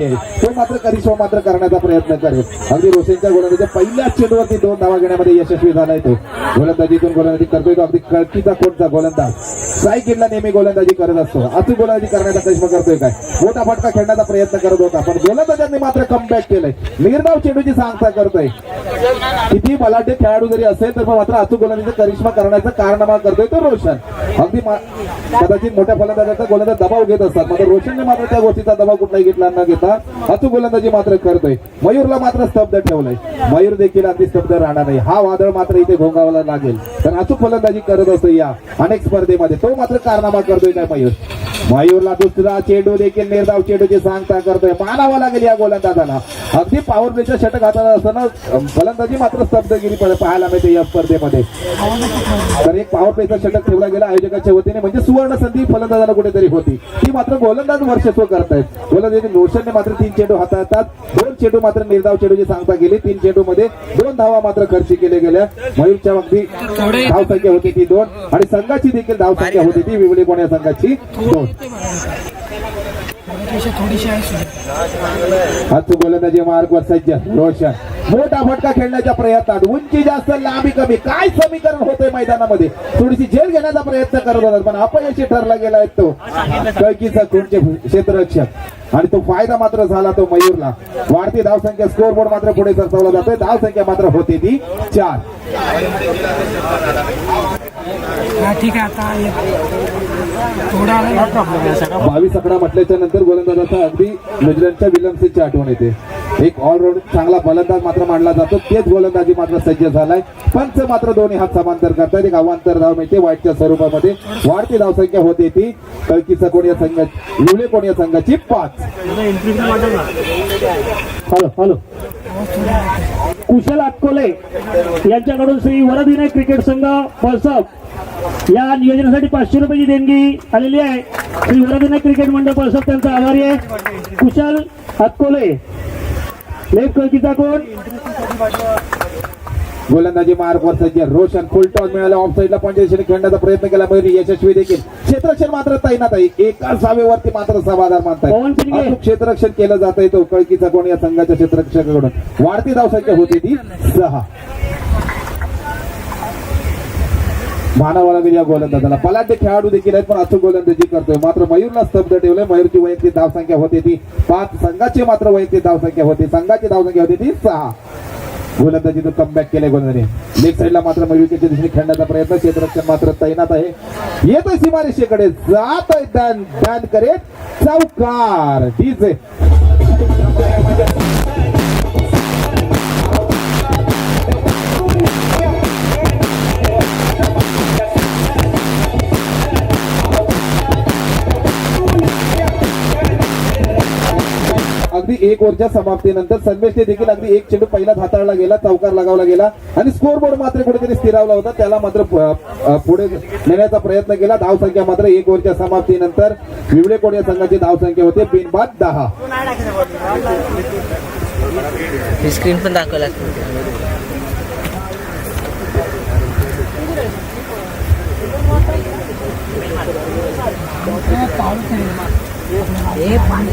तो मात्र करिश्मा मात्र करण्याचा प्रयत्न करेल. अगदी रोशनच्या गोलंदाजीच्या पहिल्याच चेंडूवरती 2 धावा घेण्यामध्ये यशस्वी झालाय तो. गोलंदाजीतून गोलंदाजी करतोय तो अगदी कळकीचा कोटचा गोलंदाज. स्ट्राईक नेहमी गोलंदाजी करत असतो. अचूक गोलंदाजी करण्याचा करिश्मा करतोय काय, मोठा फटका खेळण्याचा प्रयत्न करत होता पण गोलंदाजांनी मात्र कमबॅक केलंय. निर्धाव चेंडूची सांगता करतोय. किती बलाढ्य खेळाडू जरी असेल तर मात्र अचूक गोलंदाजीचा करिश्मा करण्याचा कारनामा करतोय तो रोशन. अगदी कदाचित मोठ्या फलंदाजाचा गोलंदाज दबाव घेत असतात मात्र रोशनने मात्र त्या गोष्टीचा दबाव कुठलाही घेतला न घेता अचूक गोलंदाजी मात्र करतोय. मयूरला मात्र स्तब्ध ठेवलंय. मयूर देखील अगदी स्तब्ध राहणार नाही. हा वादळ मात्र इथे घोंगावला लागेल कारण अचूक फलंदाजी करत असतो या अनेक स्पर्धेमध्ये. तो मात्र कारनामा करतोय काय मयूर. मयूरला दुसरा चेंडू देखील निर्धाव चेंडूची सांगता करतोय. मानावा लागेल या गोलंदाजाला. अगदी पॉवर प्लेचं षटक हाताला असताना फलंदाजी मात्र स्तब्धगिरी पाहायला मिळते या स्पर्धेमध्ये. तर एक पॉवर प्लेचा षटक ठेवला गेला आयोजकांच्या वतीने म्हणजे सुवर्ण संधी फलंदाजाला कुठेतरी होती ती मात्र गोलंदाज वर्चस्व करतायत. गोलंदाजी रोशनने मात्र 3 चेंडू हाताळतात. 2 चेंडू मात्र निर्धाव चेंडूची सांगता केली. 3 चेंडू मध्ये 2 धावा मात्र खर्च केले गेल्या. मयूरच्या अगदी धाव संख्या होती ती 2 आणि संघाची देखील धाव संख्या होती ती विवळी कोण्या संघाची 2. अचूक गोलंदाजी मार्गवर सज्ज रोशन. मोठा फटका खेळण्याच्या प्रयत्नात उंची जास्त लांबी कमी काय समीकरण होतंय मैदानामध्ये. थोडीशी झेल घेण्याचा प्रयत्न करत होता पण अपयशी ठरला गेलाय तो कळकीचा कोणचे क्षेत्ररक्षक आणि तो फायदा मात्र झाला तो मयूरला. वाढती धावसंख्या स्कोर बोर्ड मात्र पुढे सरसावला जातोय. धावसंख्या मात्र होती ती 4. ठीक आहे आता 22 आकडा म्हटल्याच्या नंतर गोलंदाजाचा अगदी न्यूझीलंडच्या विल्यमसनची आठवण येते. एक ऑलराऊंड चांगला फलंदाज मात्र मानला जातो. तेच गोलंदाजी मात्र सज्ज झालाय. पंच मात्र दोन्ही हात समांतर करतायत. एक अवांतर धाव मिळते वाईटच्या स्वरूपामध्ये. वाढती धावसंख्या होते ती कळकीचा कोण या संघाची विवळे कोण या संघाची 5. हॅलो कुशल अटकोले यांच्याकडून श्री वरविनायक क्रिकेट संघ पळसप या नियोजनासाठी 500 रुपयाची देणगी आलेली आहे. श्री वरविनायक क्रिकेट मंडळ पळसप त्यांचा आभारी आहे. कुशल अटकोले लेफ्ट कळकीचा कोण. गोलंदाजी मार्गवर सज्ज रोशन. फुल टॉस मिळाला. ऑफ साईडला पंचायत खेळण्याचा प्रयत्न केला मयूर यशस्वी देखील. क्षेत्ररक्षण मात्र तैनात आहे. एकाच सावेवरती मात्र समाधान मानताय. क्षेत्ररक्षण केलं जात आहे तो कळकीचा कोण या संघाच्या क्षेत्ररक्षकाकडून. वाढती धावसंख्या होती ती 6. मानावा लागेल या गोलंदाजाला. पलाटे खेळाडू देखील आहेत पण अचूक गोलंदाजी करतोय. मात्र मयूरला स्तब्ध ठेवलंय. मयूरची वैयक्तिक धावसंख्या होती ती 5. संघाची मात्र वैयक्तिक धावसंख्या होती. संघाची धावसंख्या होती ती 6. गोलंदाजीतून कमबॅक केले गोलंदाजी. लेग साईडला मात्र मयूरच्या दिशेने खेळण्याचा प्रयत्न. क्षेत्ररक्षण मात्र तैनात आहे. येतोय सीमारेषेकडे जात दान दान करेल चौकार. डीजे अगदी 1 ओव्हरच्या समाप्तीनंतर संदेशने देखील अगदी 1 चेंडू पहिलाच हाताळला गेला. चौकार लगावला गेला आणि स्कोर बोर्ड मात्र कुठेतरी स्थिरावला होता. त्याला मात्र पुढे नेण्याचा प्रयत्न केला. धावसंख्या मात्र 1 ओव्हरच्या समाप्तीनंतर विवळे कोण या संघाची धावसंख्या होते बिनबाद 10. स्क्रीन पण दाखवला.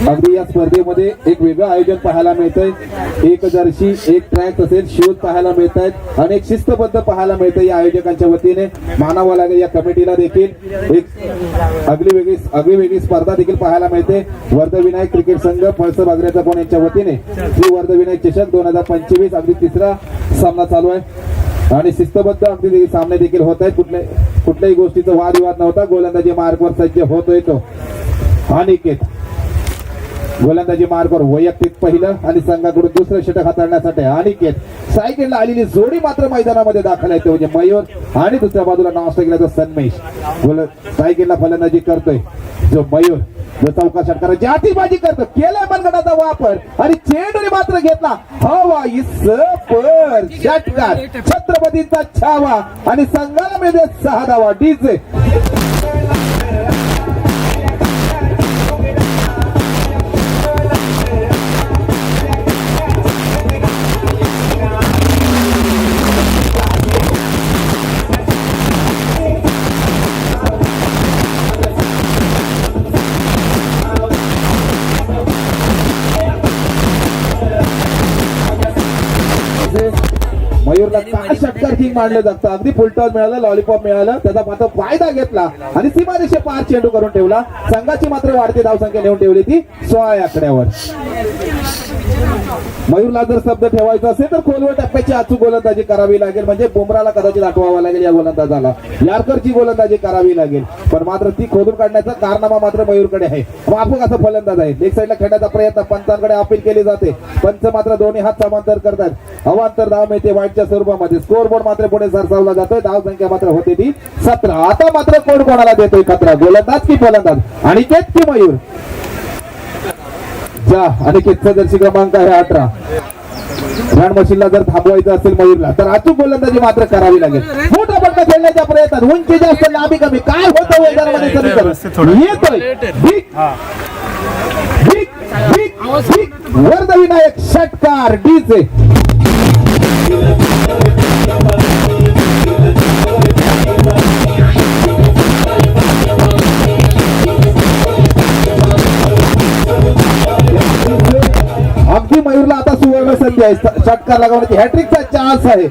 अगदी या स्पर्धेमध्ये एक वेगळं आयोजन पाहायला मिळतंय. एक जर्सी, एक ट्रॅक तसेच शूज पाहायला मिळत आहेत. अनेक शिस्तबद्ध पाहायला मिळतं या आयोजकांच्या वतीने. मानावं लागेल या कमिटीला देखील. एक आगळी वेगळी स्पर्धा देखील पाहायला मिळते. वर्धविनायक क्रिकेट संघ पळसप आग्र्याचा कोण यांच्या वतीने श्री वर्धविनायक चषक 2025 अगदी 3रा सामना चालू आहे आणि शिस्तबद्ध अगदी सामने देखील होत आहेत. कुठल्याही गोष्टीचा वादविवाद नव्हता. गोलंदाजी मार्गवर सज्ज होतोय तो अनिकेत. गोलंदाजी मार्गवर वैयक्तिक पहिलं आणि संघाकडून दुसरं षटक हाताळण्यासाठी अनिकेत. सायकलला आलेली जोडी मात्र मैदानामध्ये दाखल आहे म्हणजे मयूर आणि दुसऱ्या बाजूला नाव गेला सन्मेश. सायकलला फलंदाजी करतोय जो मयूर. जो चौका षटकाराची आतिषबाजी करतो. केलाय मनगटाचा वापर आणि चेंडूने मात्र घेतला हवाई सपर षटकार. छत्रपतीचा छावा आणि संघाला मिळते 6 धावा. डीजे मयूरला का षटकार किंग मानलं जातं. अगदी फुलटॉस मिळालं, लॉलीपॉप मिळालं, त्याचा मात्र फायदा घेतला आणि सीमारेषे पार चेंडू करून ठेवला. संघाची मात्र वाढती धावसंख्या नेऊन ठेवली ती 16 आकड्यावर. मयूरला जर शब्द ठेवायचा असेल तर खोलवर टप्प्याची अचूक गोलंदाजी करावी लागेल. म्हणजे बुमराला कदाचित आठवावा लागेल या गोलंदाजाला. यारकरची गोलंदाजी करावी लागेल, पण मात्र ती खोदून काढण्याचा कारनामा मात्र मयूरकडे आहे. माफक असा फलंदाज आहे. लेग साईडला खेळण्याचा प्रयत्न पंचांकडे अपील केली जाते. पंच मात्र दोन्ही हात समांतर करतात. अवांतर धाव मिळते वाईटच्या स्वरूपामध्ये. स्कोर बोर्ड मात्र पुढे सरसावला जातोय. धाव संख्या मात्र होते ती 17. आता मात्र कोण कोणाला देतोय खतरा, गोलंदाज की फलंदाज, अनिकेत की मयूर? जा अनिकेतचा जर्सी क्रमांक आहे 18. रन मशीनला जर थांबवायचं असेल मयूरला तर अचूक गोलंदाजी मात्र करावी लागेल. मोठा पट्टा खेळण्याच्या प्रयत्नात उंची जास्त लांबी कमी काय होतं मैदानामध्ये समीकरण येतोय. वर्धविनायक षटकार डीजे. अगदी मयूरला आता सुवर्ण संधी आहे षटकार लगावण्याची. हॅट्रिकचा चान्स आहे.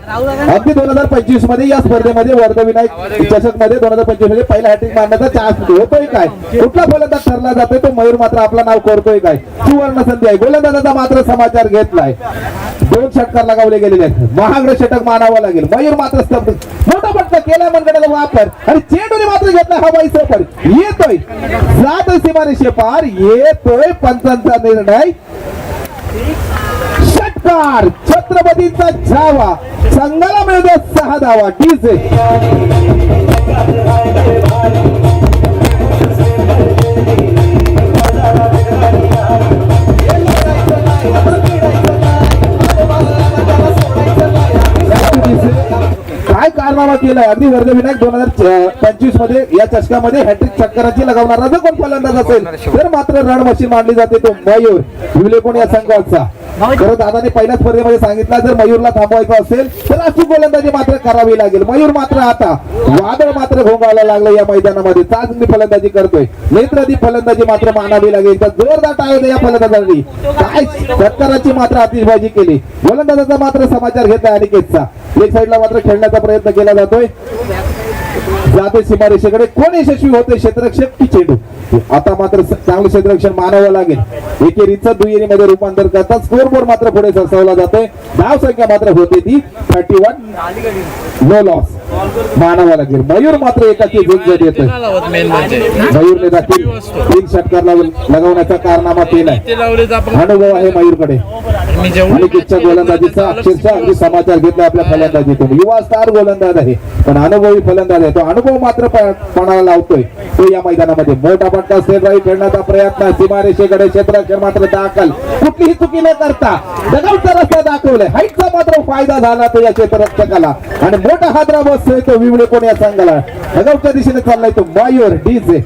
अगदी 2025 मध्ये या स्पर्धेमध्ये वर्धविनायक चषक मध्ये 2025 मध्ये पहिला हॅट्रिक मारण्याचा चान्स होतोय काय? कुठला फलंदाज ठरला जातोय तो मयूर मात्र आपला नाव करतोय काय? सुवर्ण संधी आहे. गोलंदाजाचा मात्र समाचार घेतलाय. 2 षटकार लगावले गेलेले आहेत. महागडे षटक मानावं लागेल. मयूर मात्र स्तब्ध. मोठा पट्टा केला मनगटाचा वापर आणि चेंडूने मात्र घेतला हवाई सफर. येतोय जातोय सीमारेषे पार. येतोय पंचांचा निर्णय. षटकार छत्रपतींचा झावा. संघाला मिळतो 6 धावा. डीजे काय कारनामा केलाय. अगदी वर्धविनायक 2025 मध्ये या चषकामध्ये हॅट्रिक षटकाराची लगावणारा जर कोण फलंदाज असेल तर मात्र रण मशीन मानली जाते तो मयूर विलेकोण या संघाचा. खरं दादाने पहिल्या स्पर्धेमध्ये सांगितलं जर मयूरला थांबवायचं असेल तर अचूक गोलंदाजी मात्र करावी लागेल. मयूर मात्र आता वादळ मात्र घोंगायला लागलं या मैदानामध्ये. चांगली फलंदाजी करतोय. नेत्रदी फलंदाजी मात्र मानावी लागेल. तर जोरदार टाळ्या या फलंदाजांनी काय षटकाराची मात्र आतिषबाजी केली. गोलंदाजाचा मात्र समाचार घेतला अनिकेतचा. एक साईडला मात्र खेळण्याचा प्रयत्न केला जातोय. जाते सीमारेषेकडे. कोण यशस्वी होते क्षेत्ररक्षक की चेंडू? आता मात्र चांगलं क्षेत्ररक्षण मानावं लागेल. एकेरीचं दुहेरीमध्ये रूपांतर करतात. स्कोर बोर्ड मात्र पुढे सरसावला जातोय. धाव संख्या मात्र होते ती 31. नो लॉस मानावं लागेल. मयूर मात्र एकाची झुंजत येतोय. मयूरने देखील 3 षटकार लगावण्याचा कारनामा केलाय. अनुभव आहे मयूरकडे. अनिकेतच्या गोलंदाजीचा अक्षरशः अगदी समाचार घेतला आपल्या फलंदाजीतून. युवा स्टार गोलंदाज आहे पण अनुभवी फलंदाज आहे. तो अनुभव मात्र पणाला लावतोय तो या मैदानामध्ये. मोठा पट्टा सेटराई खेळण्याचा प्रयत्न. सीमारेषेकडे क्षेत्ररक्षण मात्र दाखल. कुठलीही चुकी न करता दगावचा रस्ता दाखवलाय. हाईटचा मात्र फायदा झाला तो या क्षेत्ररक्षकाला आणि मोठा हादरा बसतोय तो विवळेकोण या संघाला. दगावच्या दिशेने चाललाय तो मयूर. डीजे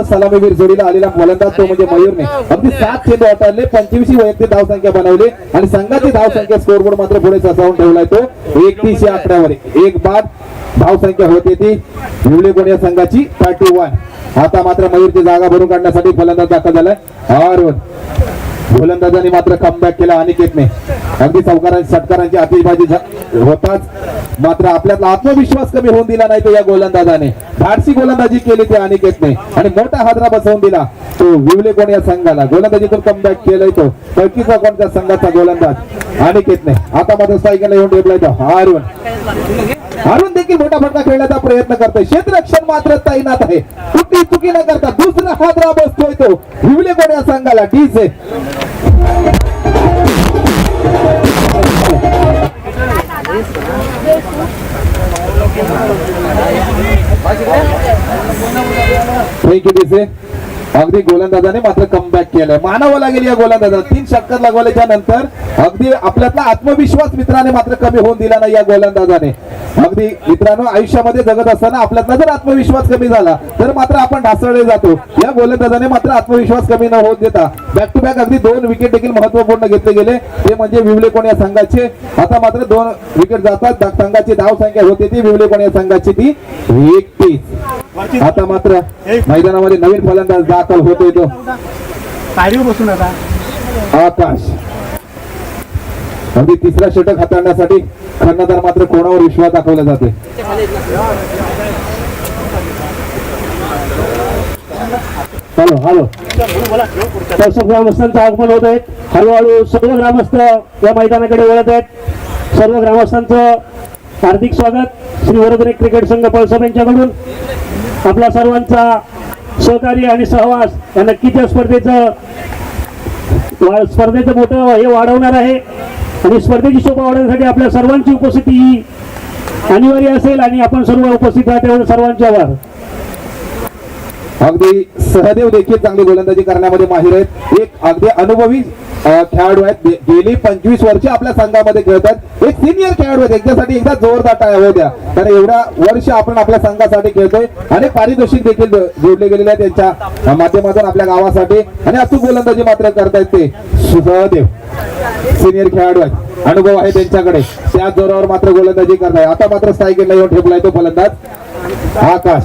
सलामीवीर जोडीला आलेला फलंदाज तो म्हणजे मयूरने अगदी 7 चेंडू हाताळले. 25 वैयक्तिक धाव संख्या बनवली आणि संघाची धाव संख्या स्कोर बोर्ड मात्र पुढे सरसावून ठेवलाय तो 31 आकड्यावर. एक बाद धाव संख्या होते ती विवळेकोण या संघाची 31. आता मात्र मयूरची जागा भरून काढण्यासाठी फलंदाज दाखल झालाय अरुण. गोलंदाजांनी मात्र कमबॅक केला अनिकेतने. अगदी षटकारांची आतिषबाजी होताच मात्र आपल्यातला आत्मविश्वास कमी होऊन दिला नाही तो या गोलंदाजाने. धाडसी गोलंदाजी केली ते अनिकेतने आणि मोठा हादरा बसवून दिला तो विवळेकोण या संघाला. गोलंदाजीतून कमबॅक केलाय तो टर्कीचा कोणत्या संघाचा गोलंदाज अनिकेतने. आता मात्र स्ट्रायकरला येऊन ठेवलाय तो अरुण. अरुण देखील मोठा फटका खेळण्याचा प्रयत्न करतोय. क्षेत्ररक्षण मात्र तैनात आहे. कुठली चुकी न करता दुसरा हादरा बसतोय तो विवळेकोण या संघाला. DJ thank you DJ. अगदी गोलंदाजाने मात्र कमबॅक केलंय. मानावं लागेल या गोलंदाजाला. 3 षटकार लगवल्याच्या नंतर अगदी आपल्यातला आत्मविश्वास मित्राने मात्र कमी होऊन दिला नाही या गोलंदाजाने. अगदी मित्रांनो, आयुष्यामध्ये जगत असताना आपल्यातला जर आत्मविश्वास कमी झाला तर मात्र आपण ढासळले जातो. या गोलंदाजाने मात्र आत्मविश्वास कमी न होत देता बॅक टू बॅक अगदी 2 विकेट देखील महत्वपूर्ण घेतले गेले. ते म्हणजे विवलेकोण या संघाचे. आता मात्र 2 विकेट जातात. संघाची धाव संख्या होती ती विवलेकोण या संघाची ती 31. आता मात्र मैदानामध्ये नवीन फलंदाज दाखल होतोय तो पायरीवर बसून आता आकाश. अगदी 3रा षटक हाताळण्यासाठी कर्णधार मात्र कोणावर विश्वास दाखवला जाते. हॅलो हॅलो सर्व ग्रामस्थांचं आगमन होत आहे. हळूहळू सर्व ग्रामस्थ या मैदानाकडे वळत आहेत. सर्व ग्रामस्थांचं हार्दिक स्वागत श्री वरदने क्रिकेट संघ पळसप यांच्याकडून. आपला सर्वांचा सहकार्य आणि सहवास या नक्कीच या स्पर्धेचं मोठं हे वाढवणार आहे. आणि स्पर्धेची शोभा वाढवण्यासाठी आपल्या सर्वांची उपस्थिती ही अनिवार्य असेल आणि आपण सर्व उपस्थित आहात त्यामुळे सर्वांचे आभार. अगदी सहदेव देखील चांगली गोलंदाजी करण्यामध्ये माहिर आहेत. एक अगदी अनुभवी खेळाडू आहेत. गेली 25 वर्षे आपल्या संघामध्ये खेळतात. एक सिनियर खेळाडू आहेत. एकदा जोरदार टाळ्या होऊ द्या, कारण एवढ्या वर्ष आपण आपल्या संघासाठी खेळतोय. अनेक पारितोषिक देखील जोडले गेलेले आहेत त्यांच्या माध्यमातून आपल्या गावासाठी. आणि अचूक गोलंदाजी मात्र करतायत ते सहदेव. सिनियर खेळाडू आहेत, अनुभव आहे त्यांच्याकडे. त्या जोरावर मात्र गोलंदाजी करताय. आता मात्र स्ट्राईक येऊन ठेपलाय तो फलंदाज आकाश.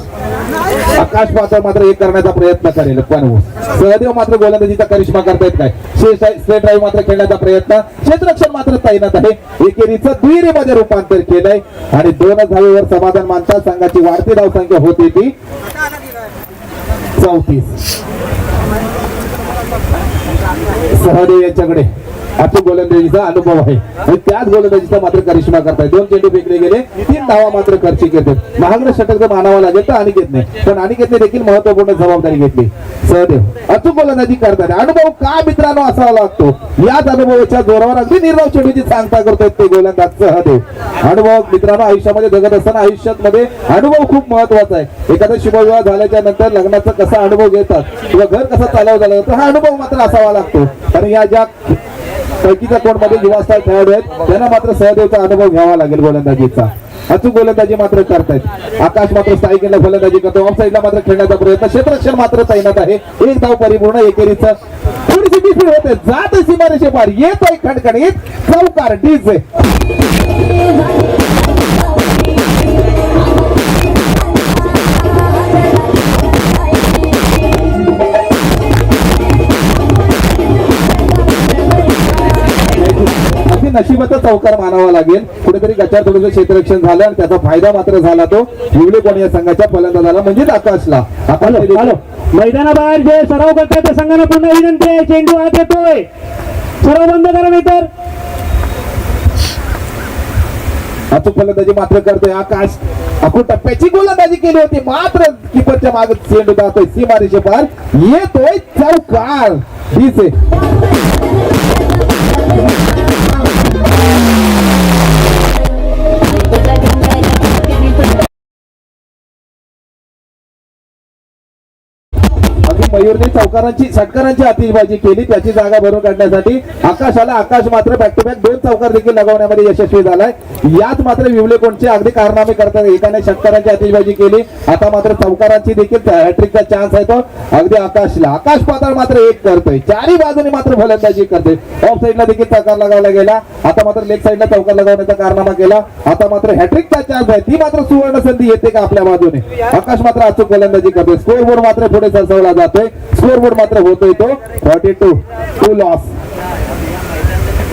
आकाश मात्र एक करण्याचा प्रयत्न करेल, पण सहदेव मात्र गोलंदाजीचा करिश्मा करतायत काय. स्ट्रेट ड्राईव्ह मात्र खेळण्याचा प्रयत्न. क्षेत्ररक्षण मात्र तैनात आहे. एकेरीचं दुहेरीमध्ये रूपांतर केलंय आणि 2 धावेवर समाधान मानतात. संघाची वाढती धावसंख्या होती ती 34. सहदेव यांच्याकडे अचूक गोलंदाजीचा अनुभव आहे आणि त्याच गोलंदाजीचा मात्र करिश्मा करताय. 2 चेंडू फेकले गेले, 3 धावा मात्र खर्चिक येतात. महागडं षटक जर मानावं लागेल तर अनिकेतने, पण अनिकेतने देखील महत्वपूर्ण जबाबदारी घेतली. सहदेव अचूक गोलंदाजी करतात. अनुभव का मित्रांनो असावा लागतो. याच अनुभवाच्या जोरावर अगदी निर्धाव चेंडूची सांगता करतोय ते गोलंदाज सहदेव. अनुभव मित्रांनो, आयुष्यामध्ये जगत असताना आयुष्यामध्ये अनुभव खूप महत्वाचा आहे. एखादा शुभविवाह झाल्याच्या नंतर लग्नाचा कसा अनुभव घेतात किंवा घर कसं चालवलं जातं हा अनुभव मात्र असावा लागतो. आणि या ज्या पैकीच्या कोणमध्ये युवास्थळ खेळाडू आहेत त्यांना मात्र सहदेवचा अनुभव घ्यावा लागेल गोलंदाजीचा. अचूक गोलंदाजी मात्र करतायत. आकाश मात्र स्थायिकेला फलंदाजी करतो. ऑफ साईडला मात्र खेळण्याचा प्रयत्न. क्षेत्ररक्षण मात्र तैनात आहे. 1 धाव परिपूर्ण. एकेरीचं थोडीशी डिफीट होते. जात सीमारेषे पार येत आहे खणखणीत चौकार डीजे. नशिबाचा चौकार मानावा लागेल. कुठेतरी गचार थोडंसं क्षेत्ररक्षण झालं आणि त्याचा फायदा मात्र झाला तो विवलेकोण या संघाच्या फलंदाजाला म्हणजेच आकाशला. मैदानाबाहेर जे सराव करतात त्या संघाला पुन्हा विनंती आहे. चेंडू आत येतोय, सराव बंद करा नाही तर. अचूक फलंदाजी मात्र करतोय आकाश. अकू टप्प्याची गोलंदाजी केली होती मात्र किपरच्या मागे चेंडू जातोय सीमारेषे पार. येतोय चौकार डीजे. मयूरने षटकारांची आतिषबाजी केली. त्याची जागा भरून काढण्यासाठी आकाश मात्र बॅक टू बॅक 2 चौकार देखील लगवण्यामध्ये यशस्वी झालाय. याच मात्र विवलेकोणचे अगदी कारनामे करतात. एकाने षटकारांची आतिषबाजी केली, आता मात्र चौकारांची देखील हॅट्रिकचा चान्स आहे तो अगदी आकाशला. आकाश पाताळ मात्र 1 करतोय. 4ही बाजूने मात्र फलंदाजी करतोय. ऑफ साईडला देखील चौकार लगावला गेला. आता मात्र लेग साईडला चौकार लगावण्याचा कारनामा केला. आता मात्र हॅट्रिकचा चान्स आहे. ती मात्र सुवर्ण संधी येते का आपल्या बाजूने. आकाश मात्र अचूक गोलंदाजी करतोय. स्कोर बोर्ड मात्र पुढे सरसवला जातोय. स्कोर बोर्ड मात्र होतोय तो 42 2 लॉस.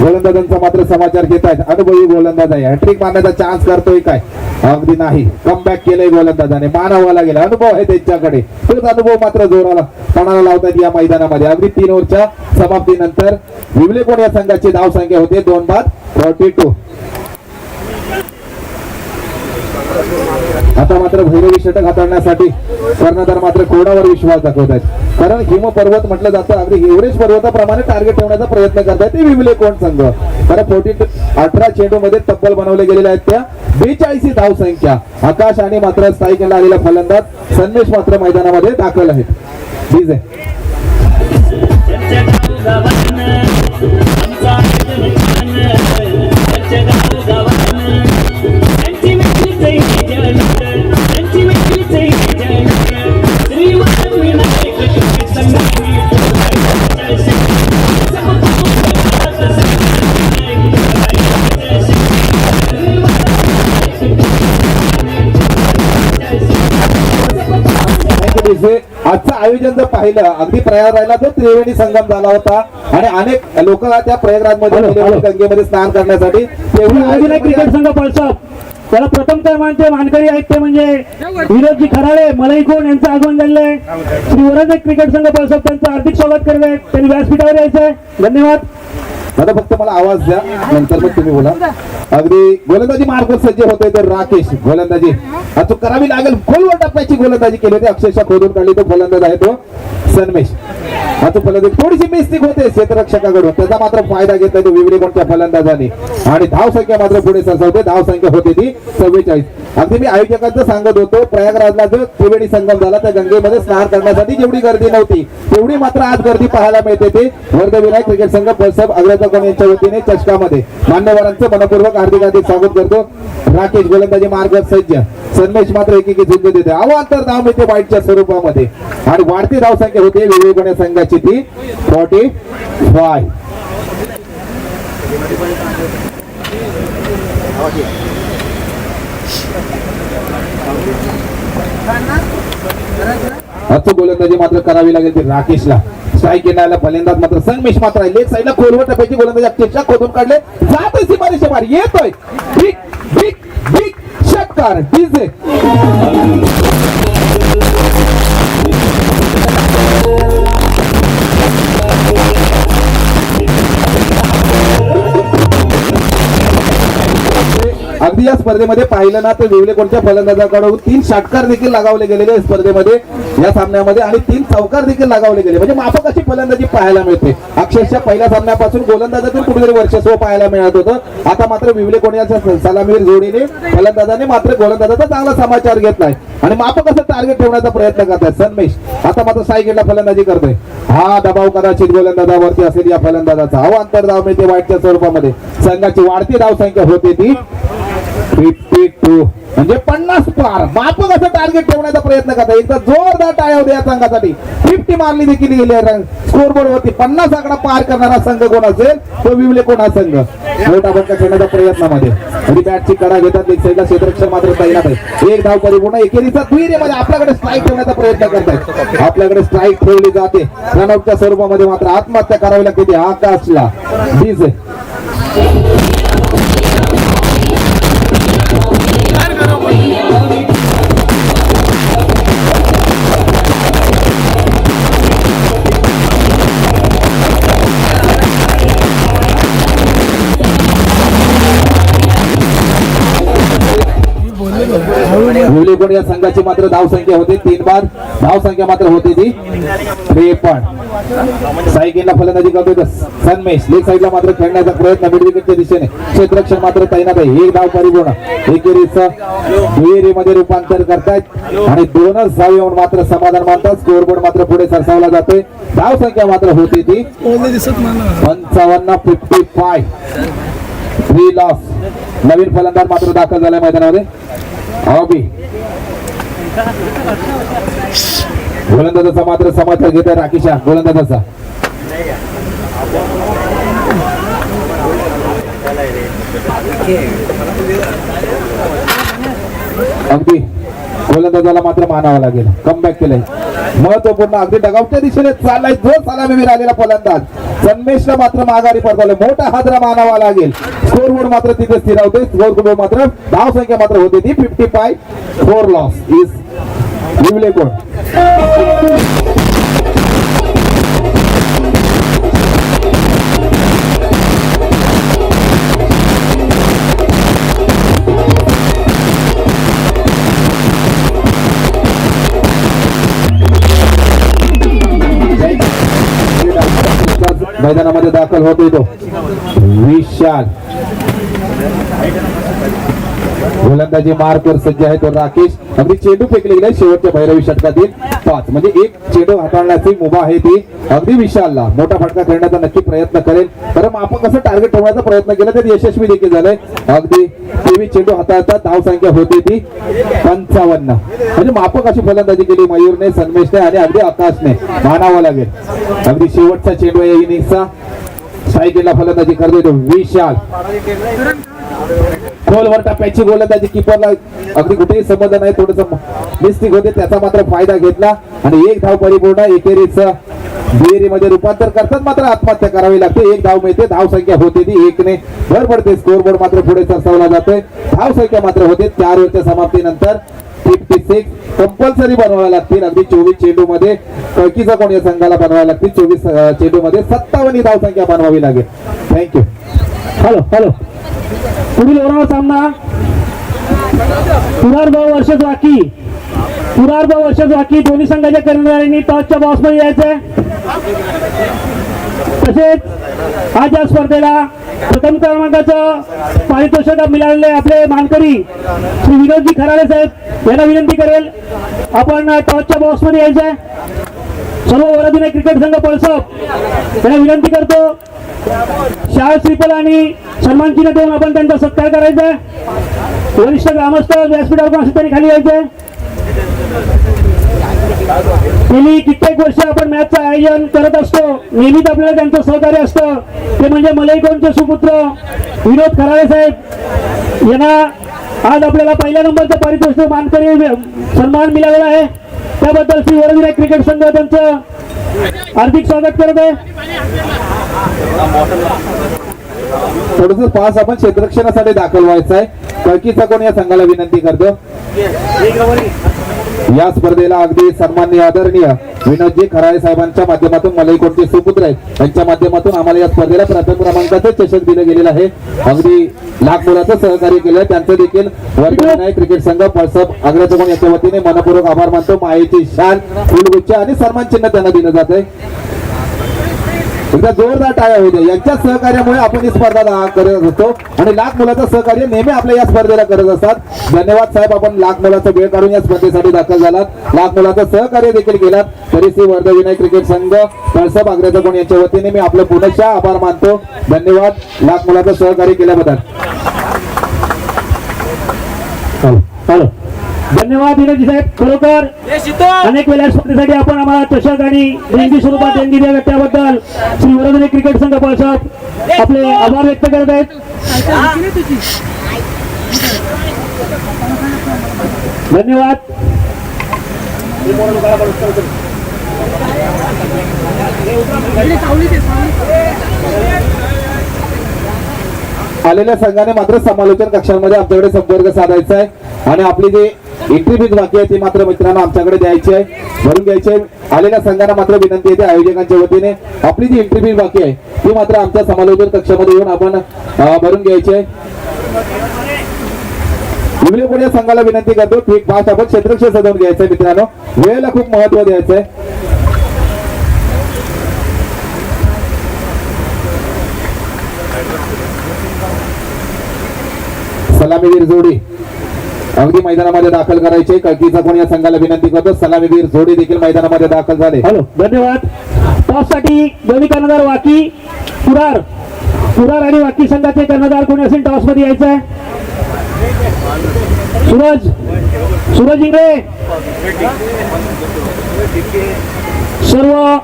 गोलंदाजांचा मात्र समाचार घेत आहेत. अनुभवी गोलंदाज आहे. हॅट्रिक मारण्याचा चान्स करतोय काय. अगदी नाही, कमबॅक केलंय गोलंदाजाने. मानावा लागेल. अनुभव आहे त्यांच्याकडे. तोच अनुभव मात्र जोराला पणाला लावतात या मैदानामध्ये. अगदी 3 ओव्हरच्या समाप्तीनंतर विवलेकोण या संघाची धाव संख्या होते 2 बाद 42. आता मात्र भैरवी षटक हाताळण्यासाठी कर्णधार मात्र कोणावर विश्वास दाखवत आहेत. कारण हिम पर्वत म्हटलं जातं. अगदी एव्हरेस्ट पर्वताप्रमाणे टार्गेट ठेवण्याचा प्रयत्न करतात ते विवलेकोण संघ. कारण 18 चेंडू मध्ये तब्बल बनवले गेलेले आहेत त्या 42 धाव संख्या. आकाश आणि मात्र स्थायिकेला आलेला फलंदाज संदेश मात्र मैदानामध्ये दाखल आहेत. ठीक आहे. आजचं आयोजन जर पाहिलं अगदी प्रयागराजला जो त्रिवेणी संगम झाला होता आणि अनेक लोक त्या प्रयागराजमध्ये गेले होते गंगेमध्ये स्नान करण्यासाठी तेवढी क्रिकेट संघ पळसाप त्याला प्रथम क्रमांकाचे मानकरी आहेत ते म्हणजे विनोदजी खराळे मलई कोण यांचं आगमन झालेलं आहे. श्री वरद क्रिकेट संघ पळसाप त्यांचं हार्दिक स्वागत करत आहेत. त्यांनी व्यासपीठावर यायचंय. धन्यवाद. दादा फक्त मला आवाज द्या नंतर मग तुम्ही बोला. अगदी गोलंदाजी मार्ग सज्ज होते तर राकेश गोलंदाजी अचूक करावी लागेल. खोलवर टप्प्याची गोलंदाजी केली होती अक्षरशः खोदून काढली. तो गोलंदाज आहे तो सन्मेश. अचूक फलंदाजी थोडीशी मिस्टेक होते क्षेत्ररक्षकाकडून त्याचा मात्र फायदा घेतला तो विवरे कोणत्या फलंदाजाने आणि धाव संख्या मात्र पुढे सरसावते. धाव संख्या होती ती 44. अगदी मी आयोजकांचं सांगत होतो प्रयागराजला जो त्रिवेणी संगम झाला त्या गंगेमध्ये स्नान करण्यासाठी जेवढी गर्दी नव्हती तेवढी मात्र आज गर्दी पाहायला मिळते. ते वर्धविनायक क्रिकेट संघ पळसाप अग्रतकन यांच्या वतीने चषकामध्ये मान्यवरांचं मनपूर्वक हार्दिक स्वागत करतो. राकेश गोलंदाजी मार्ग सज्ज. सन्मेश मात्र एकेकी झुंज देते. अवांतर धाव मिळते वाईटच्या स्वरूपामध्ये आणि वाढती धाव संख्या होते वेगवेगळ्या संघाची ती 45. अचूक गोलंदाजी मात्र करावी लागेल ती राकेशला. स्ट्राईक येण्याला फलंदाज मात्र संगमेश मात्र आहे. लेग साईडला खोलवर टप्प्याची गोलंदाजी अक्षरशः खोदून काढले. जातोय सीमारेषे बाहेर येतोय. बिग बिग बिग षटकार डीजे. अगदी या स्पर्धेमध्ये पाहिलं ना तर वेगळे कोणत्या फलंदाजाकडून 3 षटकार देखील लगावले गेलेले स्पर्धेमध्ये या सामन्यामध्ये आणि 3 चौकार देखील लगावले गेले. म्हणजे माफक अशी फलंदाजी पाहायला मिळते. अक्षरशः पहिल्या सामन्यापासून गोलंदाजातून कुठेतरी वर्चस्व पाहायला मिळत होतं. आता मात्र विवले कोणीच्या सलामीवीर जोडीने फलंदाजाने मात्र गोलंदाजाचा चांगला समाचार घेतलाय आणि माफक असं टार्गेट ठेवण्याचा प्रयत्न करताय सन्मेश. आता मात्र साईडला फलंदाजी करतोय. हा दबाव कदाचित गोलंदाजावरती असेल या फलंदाजाचा. अवांतर धाव मिळते वाईटच्या स्वरूपामध्ये. संघाची वाढती धाव संख्या होते ती 52 म्हणजे 50 पार. माफक असं टार्गेट ठेवण्याचा प्रयत्न करता. एकदा जोरदार टाळ्या होत्या या संघासाठी. 50 मारली देखील गेली स्कोर बोर्ड वरती. 50 आकडा पार करणारा संघ कोण असेल तो विवले कोण हा संघ. मोठा बंका खेळण्याच्या प्रयत्नामध्ये आणि बॅटची कडा घेतात. एक साईडला क्षेत्ररक्षक मात्र तैनात आहे. एक धाव परिपूर्ण एकेरीचा दुहेरीमध्ये आपल्याकडे स्ट्राईक ठेवण्याचा प्रयत्न करतायत. आपल्याकडे स्ट्राईक ठेवली जाते. रनआउटच्या स्वरूपामध्ये मात्र आत्महत्या करावी लागते आकाशला. डीजे विवलेकोण या संघाची मात्र धाव संख्या होती 3 बाद. धाव संख्या मात्र होती ती 53. साईकिनला फलंदाजी करतोय सन्मेश. लेग साईडला मात्र खेळण्याचा प्रयत्न मिड विकेटच्या दिशेने. क्षेत्ररक्षक मात्र तैनात आहे. एक धाव परिपूर्ण एकेरीचं दुहेरीमध्ये रूपांतर करतायत आणि 2च धाव येऊन मात्र समाधान मानतात. स्कोर बोर्ड मात्र पुढे सरसावला जातोय. धाव संख्या मात्र होती ती 55. 3 लॉस. नवीन फलंदाज मात्र दाखल झालाय मैदानामध्ये. हॉबी गोलंदाजाचा मात्र समाचार घेत आहे राकेशा गोलंदाजाचा. अगदी गोलंदाजाला मात्र मानावं लागेल. कमबॅक केलंय महत्वपूर्ण. अगदी डगावच्या दिशेने चाललाय जो सलामीवीर आलेला फलंदाज. सन्मेशला मात्र माघारी परतवले. मोठा हादरा मानावा लागेल. स्कोर बोर्ड मात्र तिथे स्थिरावते. स्कोर बोर्ड मात्र धाव संख्या मात्र होती ती 55. 4 लॉस इज विवले कोण. मैदानामध्ये दाखल होतो तो विशाल. गोलंदाजी मार्कवर सज्ज आहे तो राकेश. अगदी चेंडू फेकले गेले शेवटच्या भैरवी षटकातील 5 म्हणजे एक चेंडू हाताळण्याची मुभा आहे ती. अगदी विशालला मोठा फटका खेळण्याचा नक्की प्रयत्न करेल, कारण आपण कसं टार्गेट ठेवण्याचा प्रयत्न केला तर यशस्वी देखील झालंय. अगदी 23 चेंडू हाताळतात, धाव संख्या होती ती 55. म्हणजे मापक अशी फलंदाजी केली मयूरने, सन्मेशने आणि अगदी आकाशने मानावं लागेल. अगदी शेवटचा चेंडू या इनिंगचा. सायकलला फलंदाजी करतोय तो विशाल. खोलवर टप्प्याची गोलंदाजी, किपरला अगदी कुठेही संबंध नाही, थोडस मिस्टेक होते, त्याचा मात्र फायदा घेतला आणि एक धाव परिपूर्ण. एकेरीच दुहेरीमध्ये रूपांतर करतात मात्र आत्महत्या करावी लागते. एक धाव मिळते, धाव संख्या होते ती 1 ने भर पडते. स्कोर बोर्ड मात्र पुढे सरसावला जातोय. धाव संख्या मात्र होते 4 ओव्हरच्या समाप्तीनंतर 56 कंपल्सरी बनवायला लागतील. अगदी 24 चेंडू मध्ये कळकीचा कोण या संघाला बनवायला लागतील. 24 चेंडू मध्ये 57 ही धाव संख्या बनवावी लागेल. थँक्यू. हॅलो पुढील ओव्हरचा सामना पुरार वर्षच वाकी दोन्ही संघाच्या कर्णधारांनी टॉसच्या बॉक्समध्ये यायचंय. तसेच आज या स्पर्धेला प्रथम क्रमांकाचं पारितोषिक मिळालेले आपले मानकरी श्री विनोदजी खराडे साहेब यांना विनंती करेल आपण टॉसच्या बॉक्समध्ये यायचंय. सर्व वरदिने क्रिकेट संघ पळसप यांना विनंती करतो. शाळा श्रीफल आणि सन्मान चिन्ह देऊन आपण त्यांचा सत्कार करायचा आहे. वरिष्ठ ग्रामस्थ व्यासपीठावर त्यांनी खाली यायचंय. गेली कित्येक वर्ष आपण मॅचचं आयोजन करत असतो, नेहमीच आपल्याला त्यांचं सहकार्य असतं. ते म्हणजे मलईकोणचे सुपुत्र विनोद खराडे साहेब यांना आज आपल्याला पहिल्या नंबरचं पारितोषिक मानकरी सन्मान मिळालेला आहे. त्याबद्दल श्री वरविनायक क्रिकेट संघ त्यांचं हार्दिक स्वागत करत आहे. थोडस पास आपण क्षेत्ररक्षणासाठी दाखल व्हायचं आहे. कळकीचा कोण या संघाला विनंती करतो. या स्पर्धेला अगदी सन्माननीय आदरणीय विनोदजी खराळे साहेबांच्या माध्यमातून मलईकोटचे सुपुत्र आहेत, त्यांच्या माध्यमातून आम्हाला या स्पर्धेला प्रथम क्रमांकाचं चषक दिलं गेलेलं आहे. अगदी लाख मुलाचं सहकार्य केलं आहे, त्यांचं देखील वरविनायक क्रिकेट संघ पळसप आग्र्याचं याच्या वतीने मनपूर्वक आभार मानतो. मायेची शाल, फुलगुच्छ आणि सन्मान चिन्ह त्यांना दिलं जात आहे. एकदा जोरदार टाळ्या होऊ द्या. यांच्या सहकार्यामुळे आपण ही स्पर्धा करत असतो आणि लाख मुलाचं सहकार्य नेहमी आपल्या या स्पर्धेला करत असतात. धन्यवाद साहेब, आपण लाख मुलाचा वेळ काढून या स्पर्धेसाठी दाखल झालात, लाख मुलाचं सहकार्य देखील केलात. तरी श्री वर्धविनायक क्रिकेट संघ पळसप आग्र्याचा कोण यांच्या वतीने मी आपलं पुनश्च आभार मानतो. धन्यवाद लाख मुलाचं सहकार्य केल्याबद्दल. धन्यवाद विनोदजी साहेब. खरोखर अनेक वेळा स्पर्धेसाठी आपण आम्हाला चषक आणि देणगी स्वरूपात देणगी द्याव्या, त्याबद्दल श्री वरविनायक क्रिकेट संघ पळसप आपले आभार व्यक्त करत आहेत. धन्यवाद. आलेल्या संघाने मात्र समालोचन कक्षांमध्ये आमच्याकडे संपर्क साधायचा आहे आणि आपली जी एंट्री फीज बाकी आहे ती मात्र मित्रांनो आमच्याकडे द्यायची आहे, भरून घ्यायची आहे. आलेल्या संघांना मात्र विनंती येते आयोजकांच्या वतीने आपली जी एंट्री फीज बाकी आहे ती मात्र आमच्या समालोचन कक्षामध्ये येऊन आपण भरून घ्यायची आहे. पुढे या संघाला विनंती करतो ठीक फास्ट आपण क्षेत्ररक्षण सजवून घ्यायचंय मित्रांनो, वेळेला खूप महत्व द्यायचंय. सलामीवीर जोडी अगदी मैदानामध्ये दाखल करायचे. कळकीचा कोण या संघाला विनंती करतो. सलामीवीर जोडी देखील मैदानामध्ये दाखल झाले. हॅलो धन्यवाद. टॉस साठी दोन्ही कर्णधार वाकी पुरार आणि वाकी संघाचे कर्णधार कोणी असेल टॉस मध्ये यायचं आहे. सूरज इंगळे. सर्व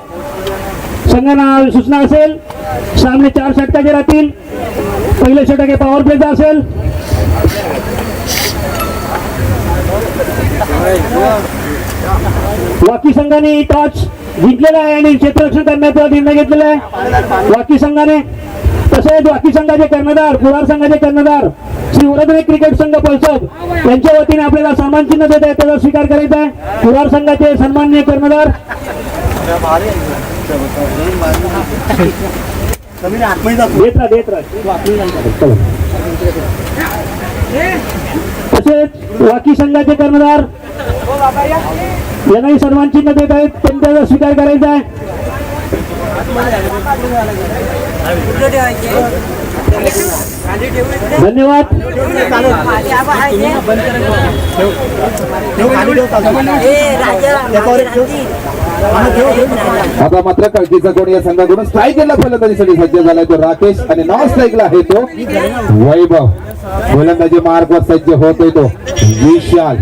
संघांना सूचना असेल सामने 4 षटकाचे राहतील. पहिले षटक हे पॉवर प्लेचा असेल. वाकी संघाने टॉस जिंकलेला आहे आणि क्षेत्ररक्षण करण्याचा निर्णय घेतलेला आहे वाकी संघाने. तसेच वाकी संघाचे कर्णधार पुरार संघाचे कर्णधार श्री वरविनायक क्रिकेट संघ पळसप यांच्या वतीने आपल्याला सन्मान चिन्ह देत आहे, त्याचा स्वीकार करायचा आहे. पुरार संघाचे सन्माननीय कर्णधार तसेच वाकी संघाचे कर्णधार यांनाही सन्मान चिन्ह देत आहेत, त्यांचा स्वीकार करायचा आहे. धन्यवाद. आता मात्र कळकीचा कोण या संघाकडून स्ट्राईक केला फलंदाजीसाठी सज्ज झालाय तो राकेश आणि नॉन स्ट्राईकला आहे तो वैभव. गोलंदाजी मार्गवर सज्ज होतोय तो विशाल.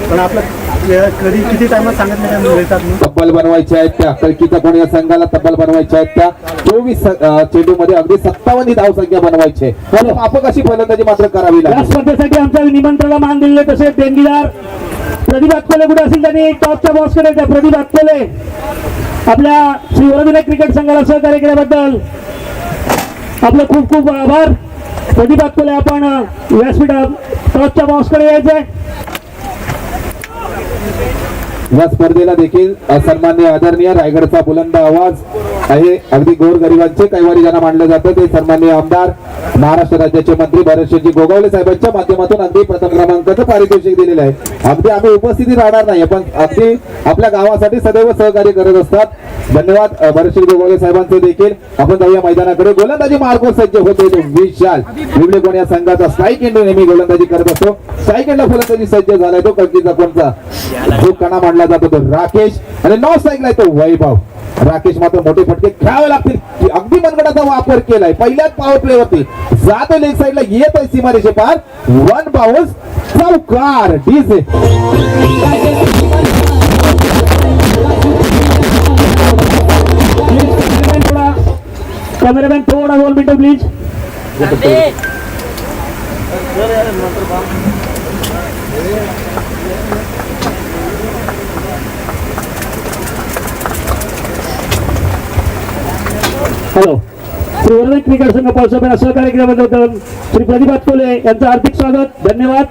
पण आपलं कधी किती टाइमात सांगितलं काय मिळतात ना तब्बल बनवायच्या आहेत त्या कळकीचा कोण या संघाला तब्बल बनवायच्या आहेत त्या 24 चेंडू मध्ये अगदी 57 धाव संख्या बनवायची आहे. माफक अशी फलंदाजी मात्र करावी या लागेल. स्पर्धेसाठी आमच्या निमंत्रणाला मान दिलेले तसे देणगीदार प्रदीप आतकोले कुठे असतील त्यांनी टॉपच्या बॉक्सकडे द्या. प्रदीप आतकोले आपल्या श्री वरविनायक क्रिकेट संघाला सहकार्य केल्याबद्दल आपले खूप खूप आभार. प्रदीप आतकोले आपण व्यासपीठ टॉपच्या बॉक्सकडे यायचंय. या स्पर्धेला देखील सन्मान्य आदरणीय रायगडचा बुलंद आवाज आहे. अगदी गोरगरिबांचे कैवारी ज्यांना मानलं जातं ते सन्मान्य आमदार महाराष्ट्र राज्याचे मंत्री भरतशेठजी गोगावले साहेबांच्या माध्यमातून अगदी प्रथम क्रमांकाचं पारितोषिक दिलेलं आहे. अगदी आम्ही उपस्थिती राहणार नाही पण अगदी आपल्या गावासाठी सदैव सहकार्य करत असतात. धन्यवाद भरतशेठ गोगावले साहेबांचे देखील. आपण जाऊया मैदानाकडे. गोलंदाजी मार्गवर सज्ज होते तो विशाल. विवले कोण या संघाचा स्ट्राईक एंड नेहमी गोलंदाजी करत असतो. स्ट्राईक एंडला फलंदाजी सज्ज झालाय तो कळकीचा कोणचा जो कणा मांडला जातो तो राकेश आणि नॉन स्ट्राईकला तो वैभव. राकेश मात्र मोठे फटके खेळावे लागतील. अगदी मनगटाचा वापर केलाय. पहिल्याच पॉवर प्ले वरती जातो लेग साईडला येत आहे सीमारेषे पार. वन बाउन्स चौकार डीजे. कॅमेरामॅन थोडा 2 मिनिटं प्लीज. हॅलो. श्री वरविनायक क्रिकेट संघ पावसाळ्याला सहकार्य केल्याबद्दल श्री प्रदीप आतकोले यांचं हार्दिक स्वागत. धन्यवाद.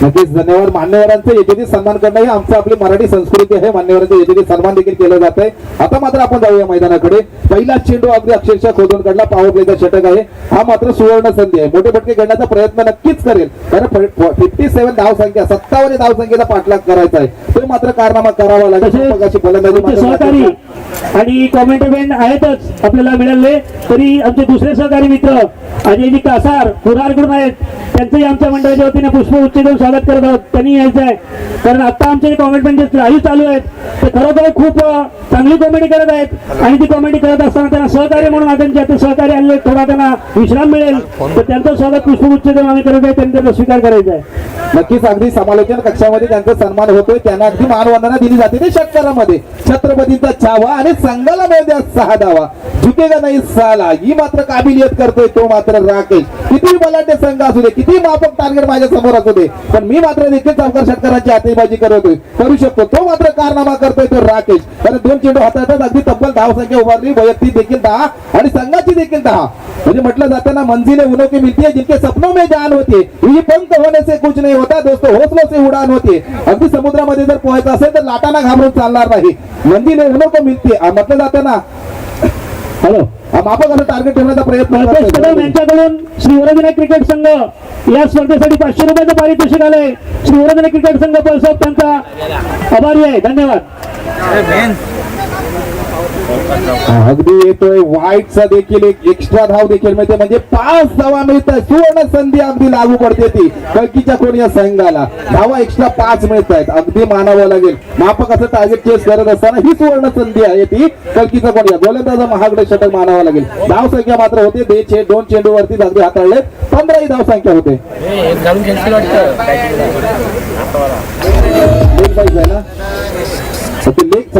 नक्कीच धन्यवाद. मान्यवरांचे यथेची सन्मान करणं ही आमची आपली मराठी संस्कृती आहे. मान्यवरांचे यथेची सन्मान देखील केलं जात आहे. आता मात्र आपण जाऊया मैदानाकडे. पहिला चेंडू अगदी अक्षरशः खोदून काढला. पॉवर प्लेचा षटक आहे. हा मात्र सुवर्ण संधी आहे. मोठे फटके घेण्याचा प्रयत्न नक्कीच करेल कारण 57 धाव संख्या 57 धाव संख्येचा पाठलाग करायचा आहे. तो मात्र कारनामा करावा लागेल. फलंदाजी आमचे सहकारी आणि कॉमेंटमेंट आहेतच आपल्याला मिळाले तरी आमचे दुसरे सहकारी मित्र अजयजी कासार कुरारकडून आहेत. त्यांचंही आमच्या मंडळाच्या वतीने पुष्पगुच्छ देऊन स्वागत करत आहोत. त्यांनी यायचं आहे कारण आता आमचे कॉमेंटमेंट जे लाईव्ह चालू आहेत ते खरोखर खूप चांगली कॉमेडी करत आहेत आणि ती कॉमेडी करत असताना त्यांना सहकार्य म्हणून त्यांचे आता सहकार्य आले थोडा त्यांना विश्राम मिळेल तर त्यांचं स्वागत पुष्पगुच्छ देऊन आम्ही करत आहे. त्यांनी त्याचा स्वीकार करायचा आहे. नक्कीच अगदी समालोचन कक्षामध्ये त्यांचा सन्मान होतोय. त्यांना अगदी मानवंदना दिली जाते ते षटकारामध्ये. छत्रपतींचा छावा आणि संघाला मिळू द्या 6 धावा. झुकेगा नाही साला ही मात्र काबिलियत करतोय तो मात्र राकेश. किती बलाढ्य संघ असू दे किती माफक टार्गेट माझ्या समोर असू दे पण मी मात्र देखील चौकार षटकारांची हातेबाजी करतोय करू शकतो. तो मात्र कारनामा करतोय तो राकेश. कारण 2 चेंडू हाताळतात. अगदी तब्बल धाव संख्या उभारली. वैयक्तिक देखील 10 आणि संघाची देखील 10. म्हणजे म्हटलं जाताना मंजिले उन्हों की मिलती है जिनके सपनों में जान होती है. ही पंख होने से कुछ नहीं होता दोस्तों हौसलों से उडान होती. अगदी समुद्रामध्ये जर पोहायचं असेल तर लाटांना घाबरून चालणार नाही. मंजिले उन्हों को मिलती है म्हटलं जाताना. हॅलो माफक असं टार्गेट ठेवण्याचा प्रयत्न कदम यांच्याकडून श्री वरविनायक क्रिकेट संघ या स्पर्धेसाठी 500 रुपयाचं पारितोषिक आलंय. श्री वरविनायक क्रिकेट संघ पळसाहेब त्यांचा आभारी आहे. धन्यवाद. अगदी येतोय वाईटचा देखील एक एक्स्ट्रा धाव देखील मिळते म्हणजे 5 धावा मिळतात. सुवर्ण संधी अगदी लागू पडते ती कळकीच्या कोण या संघाला. धावा एक्स्ट्रा 5 मिळत आहेत. अगदी मानावं लागेल. माफक असं टार्गेट चेस करत असताना ही सुवर्ण संधी आहे ती कळकीचा कोण या गोलंदाजा महागडे षटक मानावं लागेल. धाव संख्या मात्र होते 2 चेंडूवरती अगदी हाताळले 15 ही धाव संख्या होते.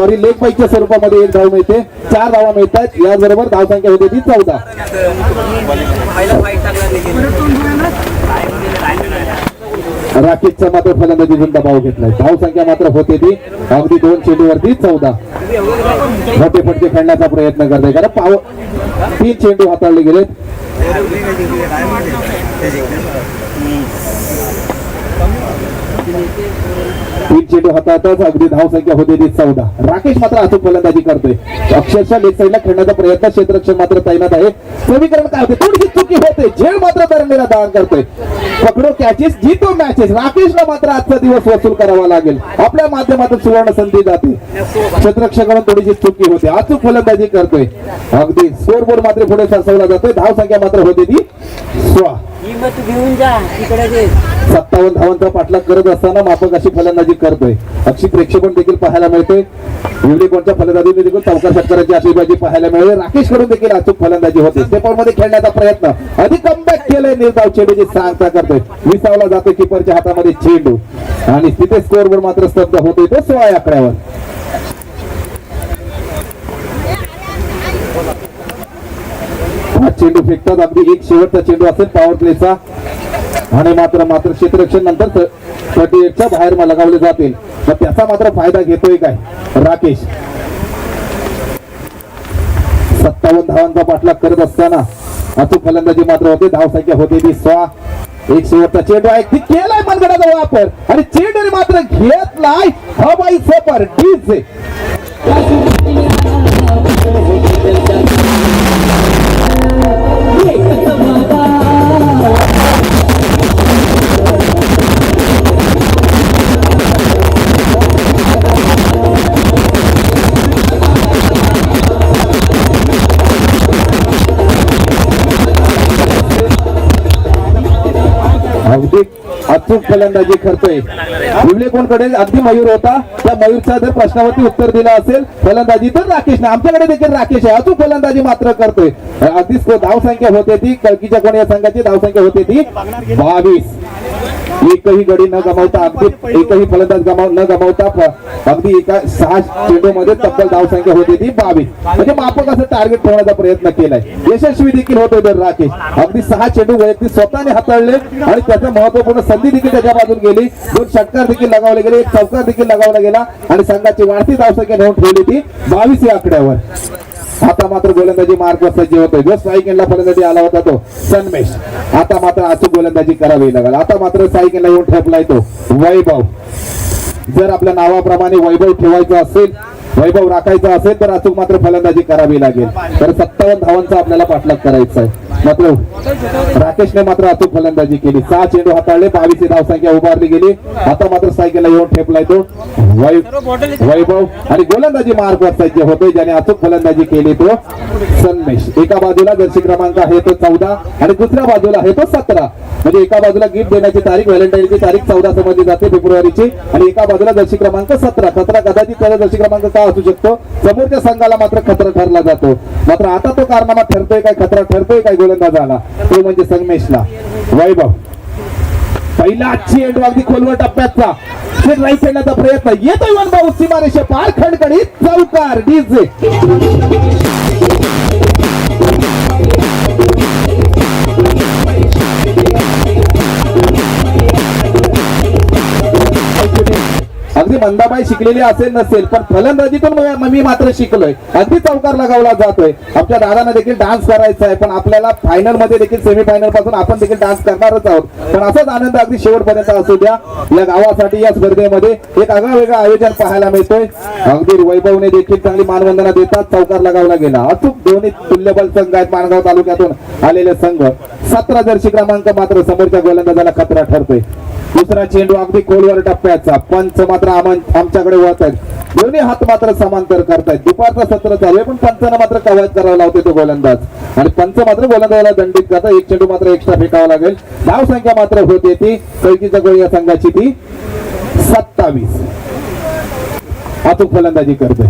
लेग बाईकच्या स्वरूपामध्ये 1 धाव मिळते. 4 धावा मिळतात. याचबरोबर धाव संख्या होते ती 14. राकेशचा मात्र फलंदाजीतून दबाव घेतलाय. धाव संख्या मात्र होते ती अगदी 2 चेंडूवरती 14. मोठे फटके खेळण्याचा प्रयत्न करते कारण 3 चेंडू हाताळले गेलेत. तीन चेंडू हातातच अगदी धावसंख्या होते ती 14. राकेश मात्र अचूक फलंदाजी करतोय. अक्षरशः लेग साईडला खेळण्याचा प्रयत्न, क्षेत्ररक्षण मात्र तैनात आहे. समीकरण काय होते, थोडीशी चुकी होते. झेड मात्र तरंगेला दान करतोय. पकडो कॅचेस, जीतो मॅचेस. राकेशला मात्र आजचा दिवस वसूल करावा लागेल. आपल्या माध्यमातून सुवर्ण संधी जाते. क्षेत्ररक्षकाकडून थोडीशी चुकी होते. अचूक फलंदाजी करतोय. अगदी स्कोर बोर्ड मात्र पुढे सरसवला जातोय. धावसंख्या मात्र होते ती 16. 57 धावांचा पाठलाग करत असताना मापक अशी फलंदाजी करतोय. अक्षी प्रेक्षेपण देखील पाहायला मिळतोय. विवडेकोणच्या फलंदाजीने देखील चौकार षटकाराची आशीर्वादी पाहायला मिळेल. राकेश कडून देखील अचूक फलंदाजी होते. स्टेपआउट मध्ये खेळण्याचा प्रयत्न, अधिक कमबॅक केलंय. निर्धाव चेंडूची सांगता करतोय. विसावला जातोय किपरच्या हातामध्ये चेंडू आणि तिथे स्कोरवर मात्र स्तब्ध होतोय तो 16 आकड्यावर. हा चेंडू फेकतात. अगदी एक शेवटचा चेंडू असेल पॉवर प्लेचा आणि मात्र क्षेत्ररक्षण नंतर 38च्या बाहेर लगावले जातील. तर त्याचा मात्र फायदा घेतोय काय राकेश. 57 धावांचा पाठलाग करत असताना अचूक फलंदाजी मात्र होते. धावसंख्या होते ती 6. एक शेवटचा चेंडू आहे, ती केलाय मनगडाचा वापर आणि चेंडूने मात्र घेतलाय हवाई सफर डीजे. अगदी अचूक फलंदाजी करतोय. विवलेकोणकडे अगदी मयूर होता. त्या मयूरच्या जर प्रश्नावरती उत्तर दिलं असेल फलंदाजी तर राकेशने, आमच्याकडे देखील राकेश आहे. अचूक फलंदाजी मात्र करतोय. अगदी धावसंख्या होते ती कळकीच्या कोणी या संघाची धावसंख्या होते ती 22. एकही गडी न गमावता, अगदी एकही फलंदाज न गमावता अगदी एका 6 चेंडू मध्ये तब्बल धावसंख्या होते ती 22. म्हणजे मापक असं टार्गेट ठेवण्याचा प्रयत्न केलाय. यशस्वी देखील होतोय तर राकेश. अगदी 6 चेंडू वैयक्तिक स्वतःने हाताळले आणि त्याचा महत्वपूर्ण संधी देखील त्याच्या बाजून गेली. 2 षटकार देखील लगावले गेले, 1 चौकार देखील लगावला गेला आणि संघाची वाढती धावसंख्या नेऊन ठेवली ती 22 या आकड्यावर. आता मात्र गोलंदाजी मार्ग सज्ज होतोय. जो स्ट्राईक एंडला फलंदाजी आला होता तो सन्मेश. आता मात्र अचूक गोलंदाजी करावी लागेल. आता मात्र स्ट्राईक एंडला येऊन ठेपलाय तो वैभव. जर आपल्या नावाप्रमाणे वैभव ठेवायचा असेल, वैभव राखायचा असेल तर अचूक मात्र फलंदाजी करावी लागेल. तर 57 धावांचा आपल्याला पाठलाग करायचा आहे. मात्र राकेशने मात्र अचूक फलंदाजी केली. 6 चेंडू हाताळले, 22 धावसंख्या उभारली गेली. आता मात्र सायकलला येऊन ठेपलाय तो वैभव आणि गोलंदाजी मार्गवर सज्ज होतोय. ज्याने अचूक फलंदाजी केली तो सन्मेश. एका बाजूला जर्सी क्रमांक आहे तो 14 आणि दुसऱ्या बाजूला आहे तो 17. म्हणजे एका बाजूला गिफ्ट देण्याची तारीख, व्हॅलेंटाईनची तारीख 14 समजली जाते फेब्रुवारीची आणि एका बाजूला जर्सी क्रमांक 17. 17 कदाचित त्याचा जर्सी क्रमांक का असू शकतो, समोरच्या संघाला मात्र खतरा ठरला जातो. मात्र आता तो कारनामा ठरतोय काय, खतरा ठरतोय काय गोलंदाजाला, तो म्हणजे संगमेशला. वैभव पहिला चेंडू अगदी खोलवर टप्प्याचा राईट साईडला प्रयत्न येतोय. वन भाऊ सीमारेषे पार, खडखडीत चौकार डीजे. अगदी मंदाबाई शिकलेली असेल नसेल पण फलंदाजीतून मी मात्र शिकलोय. अगदी चौकार लगावला जातोय. आमच्या दादांना देखील डान्स करायचा आहे पण आपल्याला फायनल मध्ये देखील सेमीफायनल पासून आपण देखील डान्स करणारच आहोत. पण असाच आनंद अगदी शेवटपर्यंत असू द्या. या गावासाठी या स्पर्धेमध्ये एक आगळा वेगळा आयोजन पाहायला मिळतोय. अगदी वैभवने देखील चांगली मानवंदना देतात. चौकार लगावला गेला. अचूक दोन्ही तुल्यबल संघ आहेत माणगाव तालुक्यातून आलेले संघ. 17 जर्सी क्रमांक मात्र समोरच्या गोलंदाजाला खतरा ठरतोय. दुसरा चेंडू अगदी खोलवर टप्प्याचा. पंच मात्र आमच्याकडे वळत आहेत. दोन्ही हात मात्र समांतर करतायत. दुपारचा सत्र चालू आहे पण पंचांना मात्र कवायत करावा लावतोय तो गोलंदाज आणि पंच मात्र गोलंदाजाला दंडित करतात. 1 चेंडू मात्र एक्स्ट्रा फेकावा लागेल. धाव संख्या मात्र होते ती कैकीचा गोळी या संघाची ती 27. अचूक फलंदाजी करतोय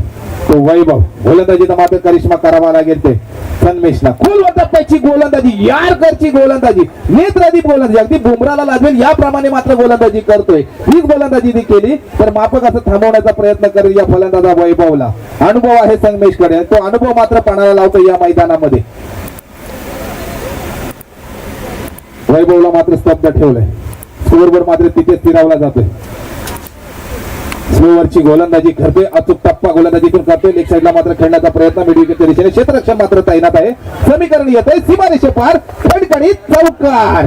तो वैभव. गोलंदाजीचा मात्र करिश्मा करावा लागेल ते सन्मेशला. खोलवर टप्प्याची गोलंदाजी, यारकरची गोलंदाजी, नेत्रदीप गोलंदाजी, अगदी बुमराला लागेल याप्रमाणे मात्र गोलंदाजी करतोय. हीच गोलंदाजी केली तर मापक असं थांबवण्याचा प्रयत्न करेल या फलंदाजा वैभवला. अनुभव आहे संगमेशकडे, तो अनुभव मात्र पणाला लावतो या मैदानामध्ये. वैभवला मात्र स्तब्ध ठेवलंय. स्कोरवर मात्र तिथे स्थिरावला जातोय. स्लोवरची गोलंदाजी करतोय. अचूक टप्पा गोलंदाजीतून करतोय. लेग साईडला मात्र खेळण्याचा प्रयत्न मिडविकेटच्या दिशेने. क्षेत्ररक्षण मात्र तैनात आहे. समीकरण येत आहे सीमारेषे पार, खडखडीत चौकार.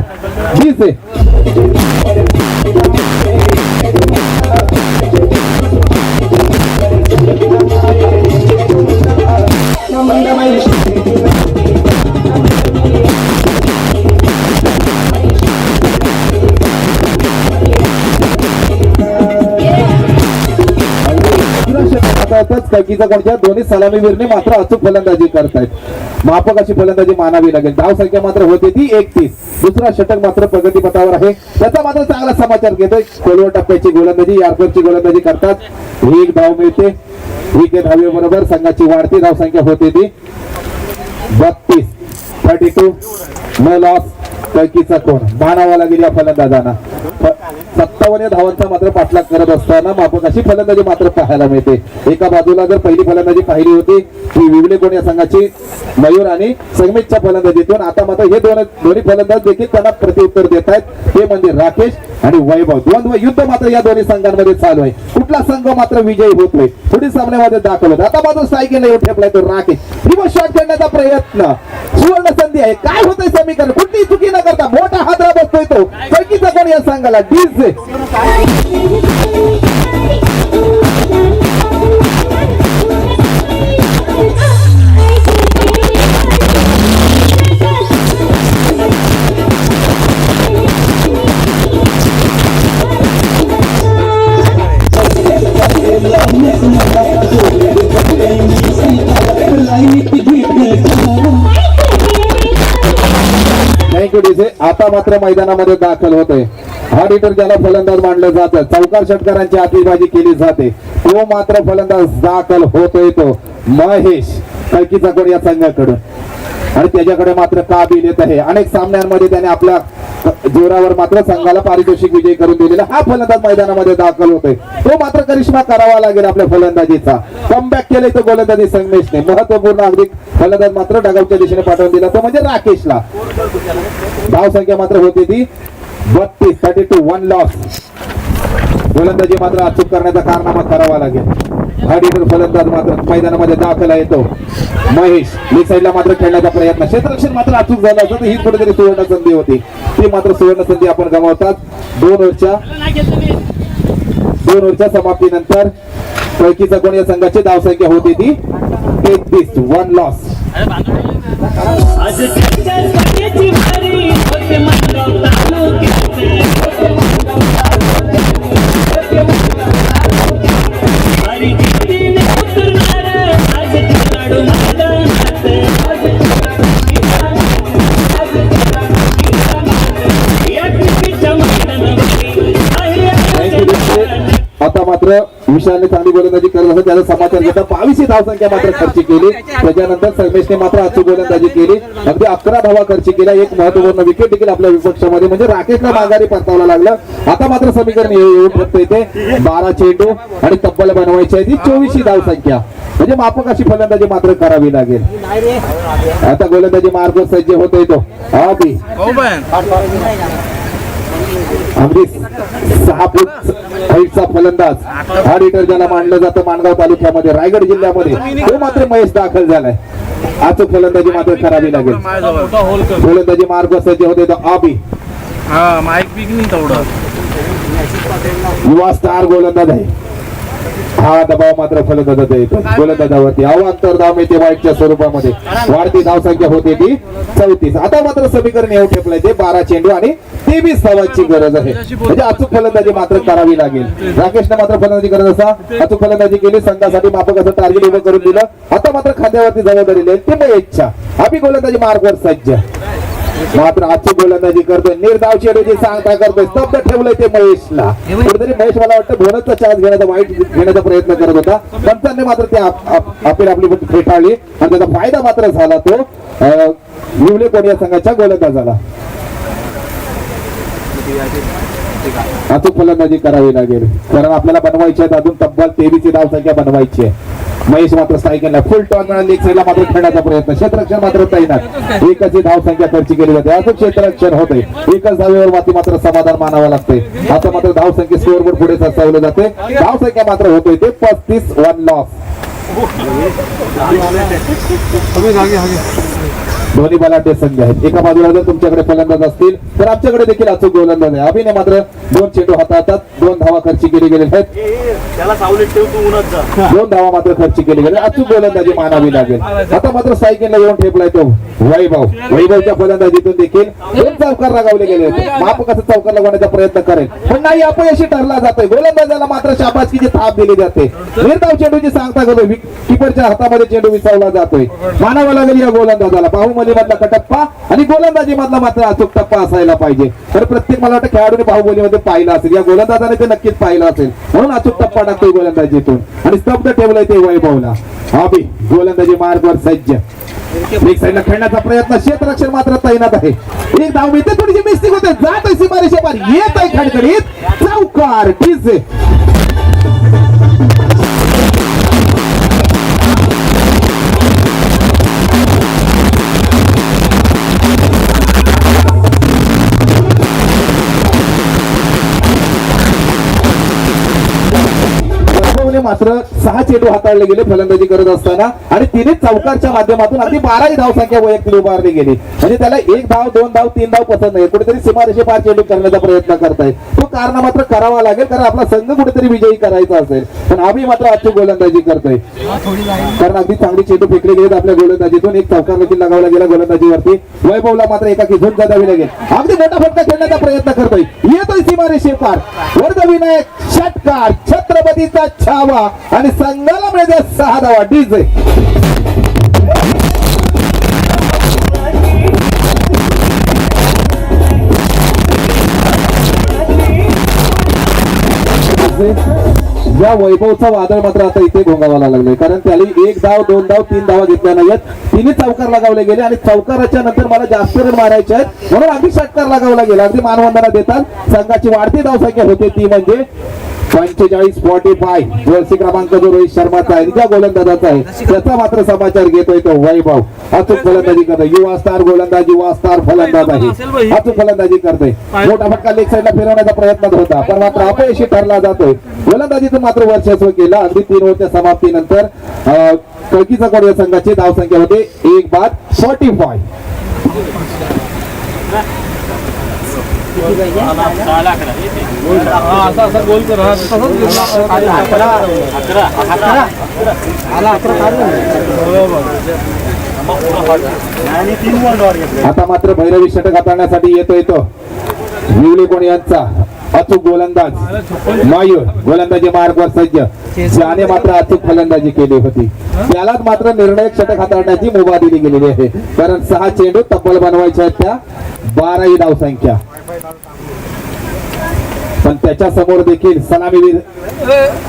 कैकीचा कोणत्या दोन्ही सलामीवीरने मात्र अचूक फलंदाजी करतायत. माफक अशी फलंदाजी मानावी लागेल. धाव संख्या मात्र होते ती 31. दुसरा षटक मात्र प्रगतीपथावर आहे. त्याचा मात्र चांगला समाचार घेतोय. खोलवर टप्प्याची गोलंदाजी यॉर्करची गोलंदाजी करतात. एक धाव मिळते. एक धावेबरोबर संघाची वाढती धाव संख्या होते ती 32. 32 नो लॉस. कैकीचा कोण मानावा लागेल या फलंदाजांना. 57 धावांचा मात्र पाठलाग करत असताना माफक अशी फलंदाजी मात्र पाहायला मिळते. एका बाजूला जर पहिली फलंदाजी पाहिली होती ती विवले कोण या संघाची मयूर आणि संगमेशच्या फलंदाजीतून, आता मात्र हे दोन्ही फलंदाज देखील त्यांना प्रत्युत्तर देत आहेत. ते म्हणजे राकेश आणि वैभव. द्वंद्व युद्ध मात्र या दोन्ही संघांमध्ये चालू आहे. कुठला संघ मात्र विजयी होतोय पुढील सामन्यामध्ये दाखल होत. आता मात्र सायकल येऊन ठेपलाय तो राकेश. रिवर्स शॉट खेळण्याचा प्रयत्न. सुवर्ण संधी आहे. काय होतंय समीकरण. कुठली चुकी न करता मोठा हादरा बसतोय तो कैकीचा कोण या संघाला. DJ thank you DJ. आता मात्र मैदानामध्ये दाखल होतोय. हा हिटर ज्याला फलंदाज मानलं जातं, चौकार षटकारांची आतिषबाजी केली जाते, तो मात्र फलंदाज दाखल होतोय तो महेश कैकीचा कोण या संघाकडून. आणि त्याच्याकडे मात्र काबिल येत आहे. अनेक सामन्यांमध्ये त्याने आपल्या जोरावर मात्र संघाला पारितोषिक विजय करून दिलेला हा फलंदाज मैदानामध्ये दाखल होतोय. तो मात्र करिश्मा करावा लागेल आपल्या फलंदाजीचा. कमबॅक केलंय तो गोलंदाजी संगमेशने. महत्वपूर्ण अगदी फलंदाज मात्र डगावच्या दिशेने पाठवून दिला तो म्हणजे राकेशला. धाव संख्या मात्र होती ती 32. 32 1 लॉस. गोलंदाजी मात्र अचूक करण्याचा कारनामा करावा लागेल. हाडीकर फलंदाज मात्र मैदानामध्ये दाखल आहे तो महेश. लेग साईडला मात्र खेळण्याचा प्रयत्न. क्षेत्ररक्षण मात्र अचूक झालं असतं. ही कुठेतरी सुवर्ण संधी होती. ती मात्र सुवर्ण संधी आपण गमावतात. 2 ओव्हरच्या समाप्तीनंतर कैकीचा कोण या संघाची धाव संख्या होती ती 33. 1 लॉस. आता मात्र विशालने चांगली गोलंदाजी करत असं त्याचा समाचार घेता 22 धाव संख्या मात्र खर्च केली. त्याच्यानंतर संगमेशने मात्र अचूक गोलंदाजी केली. अगदी 11 धावा खर्च केल्या. एक महत्वपूर्ण विकेट देखील आपल्या विपक्षामध्ये म्हणजे राकेशला माघारी परतावला लागलं. आता मात्र समीकरण येऊन फक्त येते 12 चेंडू आणि तब्बल बनवायची आहे ती 24 धाव संख्या. म्हणजे माफक अशी फलंदाजी मात्र करावी लागेल. आता गोलंदाजी मार्ग सज्ज होतोय तो अगदी 6 फूट हाईटचा फलंदाज. हा हिटर ज्याला मानलं जातं माणगाव तालुक्यामध्ये रायगड जिल्ह्यामध्ये तो मात्र महेश दाखल झालाय. अचूक फलंदाजी मात्र करावी लागेल. गोलंदाजी मार्ग सज्ज होते तो आबी. युवा स्टार गोलंदाज आहे. हा दबाव मात्र फलंदाजाचा येतो गोलंदाजावरती. अवांतर धाव मिळते वाईटच्या स्वरूपामध्ये. वाढती धाव संख्या होती ती 34. आता मात्र समीकरण येऊ ठेपलंय ते 12 चेंडू आणि 23 धावांची गरज आहे. म्हणजे अचूक फलंदाजी मात्र करावी लागेल. राकेशने मात्र फलंदाजी करत असा अचूक फलंदाजी केली. संघासाठी माफक असं टार्गेट उभं करून दिलं. आता मात्र खांद्यावरती जबाबदारी लिहिली ती महेशच्या. आम्ही गोलंदाजी मार्गवर सज्ज मात्र अचूक गोलंदाजी करतोय. निर्धाव चेंडूची सांगता करतोय. स्तब्ध ठेवलंय ते महेशला. कुठेतरी महेश मला वाटतं बोनसचा चान्स घेण्याचा वाईट घेण्याचा प्रयत्न करत होता. पंचांनी मात्र ते आपली फेटाळली आणि त्याचा फायदा मात्र झाला तो निवले कोण या संघाच्या गोलंदाजाला. अचूक फलंदाजी करावी लागेल कारण आपल्याला बनवायची आहे अजून तब्बल 23 धाव संख्या बनवायची आहे. महेश मात्र स्ट्राईकला फुल टॉन मिळाला. लेग साईडला मात्र खेळण्याचा प्रयत्न. क्षेत्ररक्षण मात्र तैनात. एकच धाव संख्या खर्च केली जाते. असं क्षेत्ररक्षण होते. एकच धावेवर मात्र समाधान मानावं लागते. आता मात्र धाव संख्या स्कोअरबोर्ड पुढे सरसावलं जाते. धाव संख्या मात्र होतोय ते 35. 1 लॉस. दोन्ही बलाढ्य संघ आहेत. एका बाजूला जर तुमच्याकडे फलंदाज असतील तर आमच्याकडे देखील अचूक गोलंदाज आहे. अभिने मात्र 2 चेंडू हाताळतात, 2 धावा खर्ची केली गेलेल्या आहेत. त्याला सावलीत ठेव, तू उन्हात जा. 2 धावा मात्र खर्ची केली गेली. अचूक गोलंदाजी मानावी लागेल. आता मात्र सायकलला येऊन ठेपलाय तो वैभवच्या फलंदाजीतून देखील 2 चौकार लगावले गेले होते. मापकाचा चौकार लगवण्याचा प्रयत्न करेल पण नाही, अपयशी ठरला जातोय. गोलंदाजाला मात्र शाबासकीची थाप दिली जाते. निर्धाव चेंडूची सांगता करतो, किपरच्या हातामध्ये चेंडू विसावला जातोय. मानावा लागेल या गोलंदाजाला. बाहुबली मधला कटप्पा आणि गोलंदाजी मधला मात्र अचूक टप्पा असायला पाहिजे. तर प्रत्येक मला वाटतं खेळाडूने बाहुबलीमध्ये पाहिलं असेल, या गोलंदाजाने ते नक्कीच पाहिलं असेल, म्हणून अचूक टप्पा टाकतोय गोलंदाजीतून आणि स्तब्ध ठेवलंय ते वैभवला. अभि गोलंदाजी मार्गवर सज्ज. एक साईडला खेळण्याचा प्रयत्न, क्षेत्ररक्षण मात्र तैनात आहे. एक धाव मिळते, थोडीशी मिस्टेक होते, जात आहे सीमारेषे पार, येत आहे खडखडीत चौकार. डीजे मात्र 6 चेंडू हाताळले गेले फलंदाजी करत असताना आणि तिने चौकारच्या माध्यमातून अगदी 12 धाव संख्या वैयक्तिक उभारली गेली. म्हणजे त्याला 1 धाव 2 धाव 3 धाव पसंत नाही, कुठेतरी सीमारेषे पार चेंडू करण्याचा प्रयत्न करताय. तो कारण मात्र करावा लागेल, कारण आपला संघ कुठेतरी विजयी करायचा असेल. पण आम्ही मात्र अचूक गोलंदाजी करतोय, कारण अगदी चांगली चेंडू फेकले गेलेत आपल्या गोलंदाजीतून. एक चौकार देखील लगावला गेला गोलंदाजीवरती. वैभवला मात्र एकाकी झोन जावी लागेल. अगदी मोठा फटका खेळण्याचा प्रयत्न करतोय, येतोय सीमारेषे पार. वर्धविनायक षटकार, छत्रपतीचा छावा आणि संघाला मिळते 6 धावा. डीजे या वैभवचा वादळ मात्र आता इथे भोगावायला लागले, कारण त्याला 1 धाव 2 धाव 3 धावा घेतल्या नाहीत. तिन्ही चौकार लगावले गेले आणि चौकाराच्या नंतर मला जास्त रन मारायचे आहेत म्हणून अगदी षटकार लगावला गेला. अगदी मानवंदना देतात. संघाची वाढती धाव संख्या होते ती म्हणजे 45-45. जर्सी क्रमांक जो रोहित शर्माचा आहे, ज्या गोलंदाजाचा आहे, त्याचा मात्र समाचार घेतोय तो वैभव. अचूक फलंदाजी करतोय, युवा स्टार गोलंदाज, युवा स्टार फलंदाज आहे. अचूक फलंदाजी करतोय. मोठा फटका लेग साईडला फिरवण्याचा प्रयत्न होता पण मात्र अपयशी ठरला जातोय. गोलंदाजीतून मात्र वर्चस्व केलं. अगदी 3 ओव्हरच्या समाप्तीनंतर कळकीचा कोड या संघाची धाव संख्या होते 1 बाद 45. आता मात्र भैरवी षटक हाताळण्यासाठी येतोय तो विवले कोण यांचा अचूक गोलंदाज मयूर. गोलंदाजी मार्गवर सज्ज, ज्याने मात्र अचूक फलंदाजी केली होती. त्यालाच मात्र निर्णायक षटक हाताळण्याची मुभा दिली गेलेली आहे, कारण 6 चेंडू तब्बल बनवायच्या आहेत त्या 12 धाव संख्या. पण त्याच्या समोर देखील सलामीवीर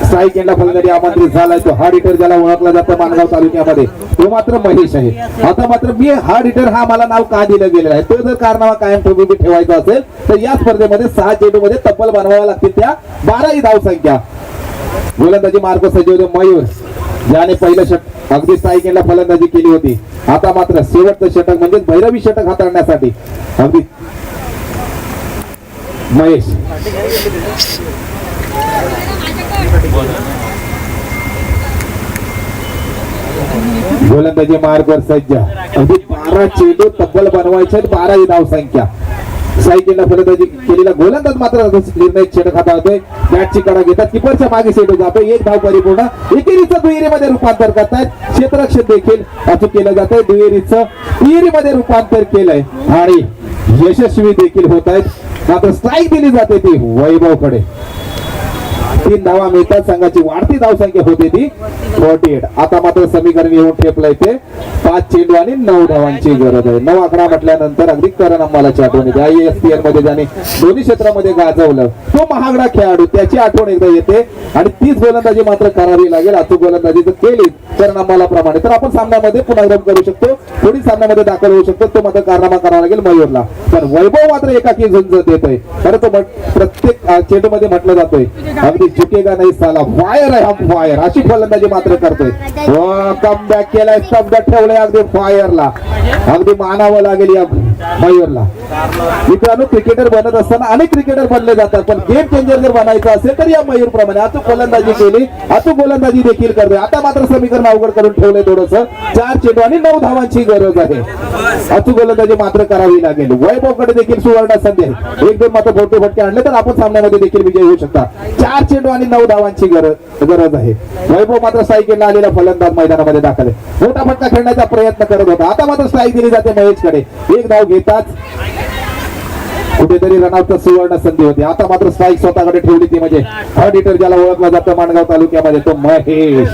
स्ट्राईक एंडला फलंदाजी आमंत्रित झालाय तो हार्ड हिटर, ज्याला ओळखला जातं मानगाव तालुक्यामध्ये, तो मात्र महेश आहे. आता मात्र मी हार्ड हिटर हा मला नाव का दिलं गेलेलं आहे, तो जर कारनामा कायम ठेवायचा असेल तर या स्पर्धेमध्ये 6 चेंडू मध्ये तब्बल बनवाव्या लागतील त्या 12 धाव संख्या. गोलंदाजी मार्ग सजवले मयूर, ज्याने पहिलं षटक अगदी स्ट्राईक एंडला फलंदाजी केली होती. आता मात्र शेवटचं षटक म्हणजे भैरवी षटक हाताळण्यासाठी अगदी महेश. गोलंदाजी मार्गवर सज्ज, अगदी 12 चेंडू तब्बल बनवायचे, 12 धाव संख्या. सायकलला फलंदाजी केलेला गोलंदाज मात्र निर्णय षटक हाताळतोय. बॅटची कडा घेतात, किपरच्या मागे चेंडू जातो, 1 धाव परिपूर्ण. एकेरीचं दुहेरीमध्ये रूपांतर करतायत. क्षेत्ररक्षण देखील अचूक केलं जातंय. दुहेरीचं तिहेरीमध्ये रूपांतर केलंय आणि यशस्वी देखील होत आहेत. मात्र स्ट्राईक दिली जाते ती वैभवकडे. 3 धावा मिळतात. संघाची वाढती धाव संख्या होते ती 48. आता मात्र समीकरण येऊन ठेपलंय ते 5 चेंडू आणि 9 धावांची गरज आहे. 9 आकडा म्हटल्यानंतर अगदी करण अंबालाची आठवण येते. IASPL मध्ये ज्याने दोन्ही क्षेत्रामध्ये गाजवलं तो महागडा खेळाडू, त्याची आठवण एकदा येते आणि तीच गोलंदाजी मात्र करावी लागेल. अचूक गोलंदाजी जर केली करण अंबाला प्रमाणे तर आपण सामन्यामध्ये पुनरागमन करू शकतो, थोडी सामन्यामध्ये दाखल होऊ शकतो. तो मात्र कारनामा करावा लागेल मयूरला. पण वैभव मात्र एकाकी झुंज देतोय, कारण तो प्रत्येक चेंडू मध्ये म्हटलं जातोय अगदी झुकेगा नाही साला, फायर आहे हम फायर, अशी फलंदाजी मात्र करतोय. कम बॅक केलाय, स्तब्ध ठेवलंय अगदी फायरला. अगदी मानावं लागेल या मयूरला. मित्रांनो, क्रिकेटर बनत असताना अनेक क्रिकेटर बनले जातात, पण गेम चेंजर जर बनायचं असेल तर या मयूर प्रमाणे अचूक गोलंदाजी केली, अचूक गोलंदाजी देखील करतोय. आता मात्र समीकरण अवघड करून ठेवलंय थोडस. 4 चेंडू आणि 9 धावांची गरज आहे. अचूक गोलंदाजी मात्र करावी लागेल. वैभवकडे देखील सुवर्ण संधी आहे. 1-2 मात्र भोटे फटके आणले तर आपण सामन्यामध्ये देखील विजय होऊ शकता. 4 चेंडू आणि 9 धावांची गरज आहे. वैभव मात्र स्ट्राईक आलेला फलंदाज मैदानामध्ये दाखल आहे. मोठा फटका खेळण्याचा प्रयत्न करत होता. आता मात्र स्ट्राईक दिली जाते महेशकडे. 1 धाव घेताच कुठेतरी रनआउटचा सुवर्ण संधी होती. आता मात्र स्ट्राईक स्वतःकडे ठेवली ती म्हणजे थर्ड हिटर ज्याला ओळखला जातं माणगाव तालुक्यामध्ये तो महेश.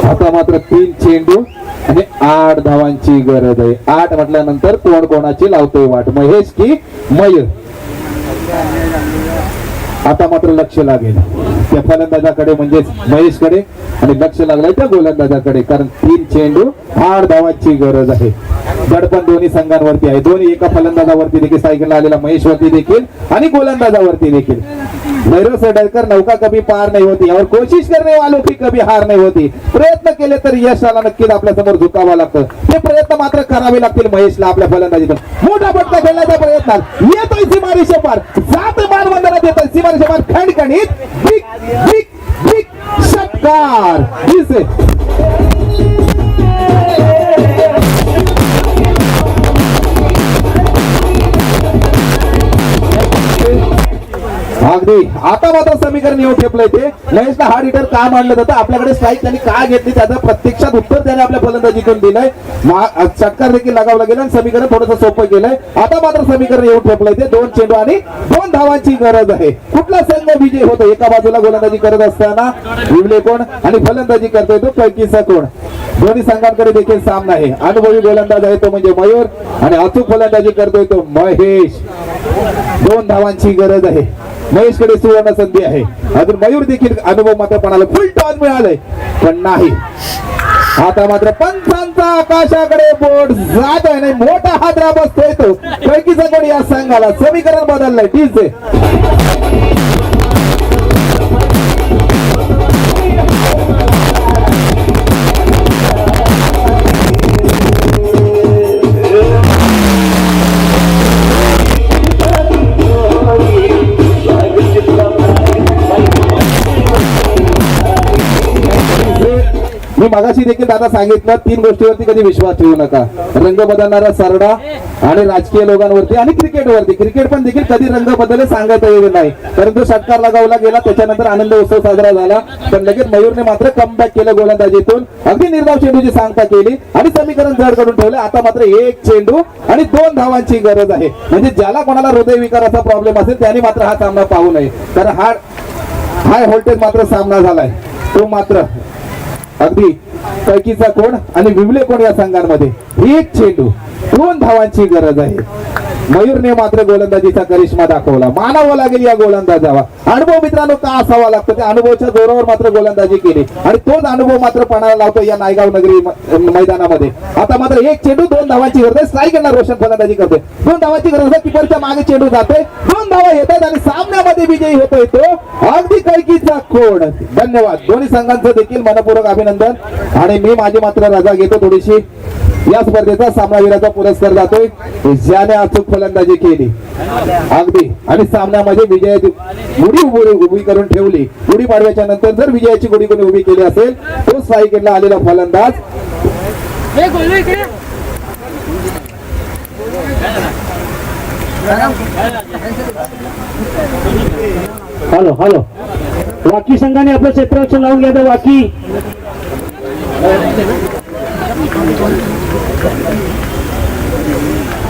आता मात्र 3 चेंडू आणि 8 धावांची गरज आहे. 8 म्हटल्यानंतर कोण कोणाची लावतोय वाट, महेश की मयूर. आता मात्र लक्ष लागेल त्या फलंदाजाकडे म्हणजेच महेशकडे आणि लक्ष लागलंय त्या गोलंदाजाकडे, कारण 3 चेंडू 8 धावांची गरज आहे. दडपण दोन्ही संघांवरती आहे. दोन्ही एका फलंदाजावरती देखील सायकलला आलेला महेशवरती देखील आणि गोलंदाजावरती देखील. भैरव सडळकर, नौका कभी पार नाही होती और कोशिश करने वालों की कभी हार नाही होती. प्रयत्न केले तर यशाला नक्कीच आपल्या समोर झुकावं लागतं. ते प्रयत्न मात्र करावे लागतील महेशला आपल्या फलंदाजीतून. मोठा फटका खेळण्याच्या प्रयत्नात येतोय सीमारेषे पार, 7 मानबंधनात येतोय सीमारेषे पार, खणखणीत बिग बिग बिग षटकार. अगदी आता मात्र समीकरण येऊन ठेपलंय ते. महेशला हार्ड हिटर का मानलं जातं, आपल्याकडे स्ट्राईक त्यांनी का घेतली त्याचं प्रत्यक्षात उत्तर त्याने आपल्या फलंदाजीतून दिलंय. षटकार देखील लगावला गेला आणि समीकरण थोडंसं सोपं केलंय. आता मात्र समीकरण येऊन ठेपलंय ते. 2 चेंडू आणि 2 धावांची गरज आहे. कुठला संघ विजय होतो? एका बाजूला गोलंदाजी करत असताना विवले कोण आणि फलंदाजी करतोय तो कळकीचा कोण. दोन्ही संघांकडे देखील सामना आहे. अनुभवी गोलंदाज आहे तो म्हणजे मयूर आणि अचूक फलंदाजी करतोय तो महेश. 2 धावांची गरज आहे. महेशकडे सुवर्ण संधी आहे. अजून मयूर देखील अनुभव मात्र पणाला फुल टॉस मिळालंय पण नाही. आता मात्र पंचांचा आकाशाकडे बोट जातोय नाही, मोठा हादरा बसतोय तो कैकीचा कोण या संघाला. समीकरण बदललंय. डीजे मी मगाशी देखील दादा सांगितलं 3 गोष्टीवरती कधी विश्वास ठेवू नका. रंग बदलणारा सरडा आणि राजकीय लोकांवरती आणि क्रिकेटवरती. क्रिकेट पण देखील कधी रंग बदल सांगता येईल नाही, परंतु षटकार लगावला गेला त्याच्यानंतर आनंद उत्सव साजरा झाला. पण लगेच मयूरने मात्र कमबॅक केलं गोलंदाजीतून. अगदी निर्धाव चेंडूची सांगता केली आणि समीकरण जड करून ठेवलं. आता मात्र 1 चेंडू आणि 2 धावांची गरज आहे. म्हणजे ज्याला कोणाला हृदयविकाराचा प्रॉब्लेम असेल त्यांनी मात्र हा सामना पाहू नये, कारण हाय व्होल्टेज मात्र सामना झालाय. तो मात्र अगदी कैकीचा कोण आणि विवले कोण या संघांमध्ये 1 चेंडू 2 धावांची गरज आहे. मयूरने मात्र गोलंदाजीचा करिश्मा दाखवला. मानावं लागेल या गोलंदाजावा. अनुभव मित्रांनो का असावा लागतो, त्या अनुभवाच्या जोरावर मात्र गोलंदाजी केली आणि तोच अनुभव मात्र पणाला लावतो या नायगाव नगरी मैदानामध्ये. आता मात्र 1 चेंडू 2 धावांची गरज आहे. स्ट्राईकरला रोशन फलंदाजी करतोय. 2 धावांची गरज आहे. किपरच्या मागे चेंडू जातोय. 2 धावा येतात आणि सामन्यामध्ये विजयी होतोय तो अगदी कैकीचा कोण. धन्यवाद दोन्ही संघांचं देखील मनपूर्वक अभिनंदन. आणि मी माझी मात्र रजा घेतो थोडीशी. या स्पर्धेचा सामनावीराचा पुरस्कार जातोय ज्याने अचूक फलंदाजी केली अगदी आणि सामन्यामध्ये विजयाची गुढी उभी करून ठेवली. गुढी पाडव्याच्या नंतर जर विजयाची गुढी कोणी उभी केली असेल तो स्ट्राईकला आलेला फलंदाज हॅलो हॅलो वाकी संघाने आपलं क्षेत्ररक्षण लावून घ्या. वाकी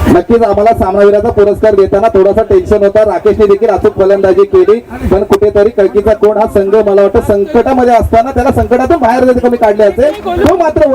नक्कीच आम्हाला सामनावीराचा पुरस्कार देताना थोडासा टेन्शन होता. राकेशने देखील अचूक फलंदाजी केली पण कुठेतरी कळकीचा कोण हा संघ मला वाटतं संकटामध्ये असताना त्याला संकटातून बाहेर कमी काढले असेल. तो मात्र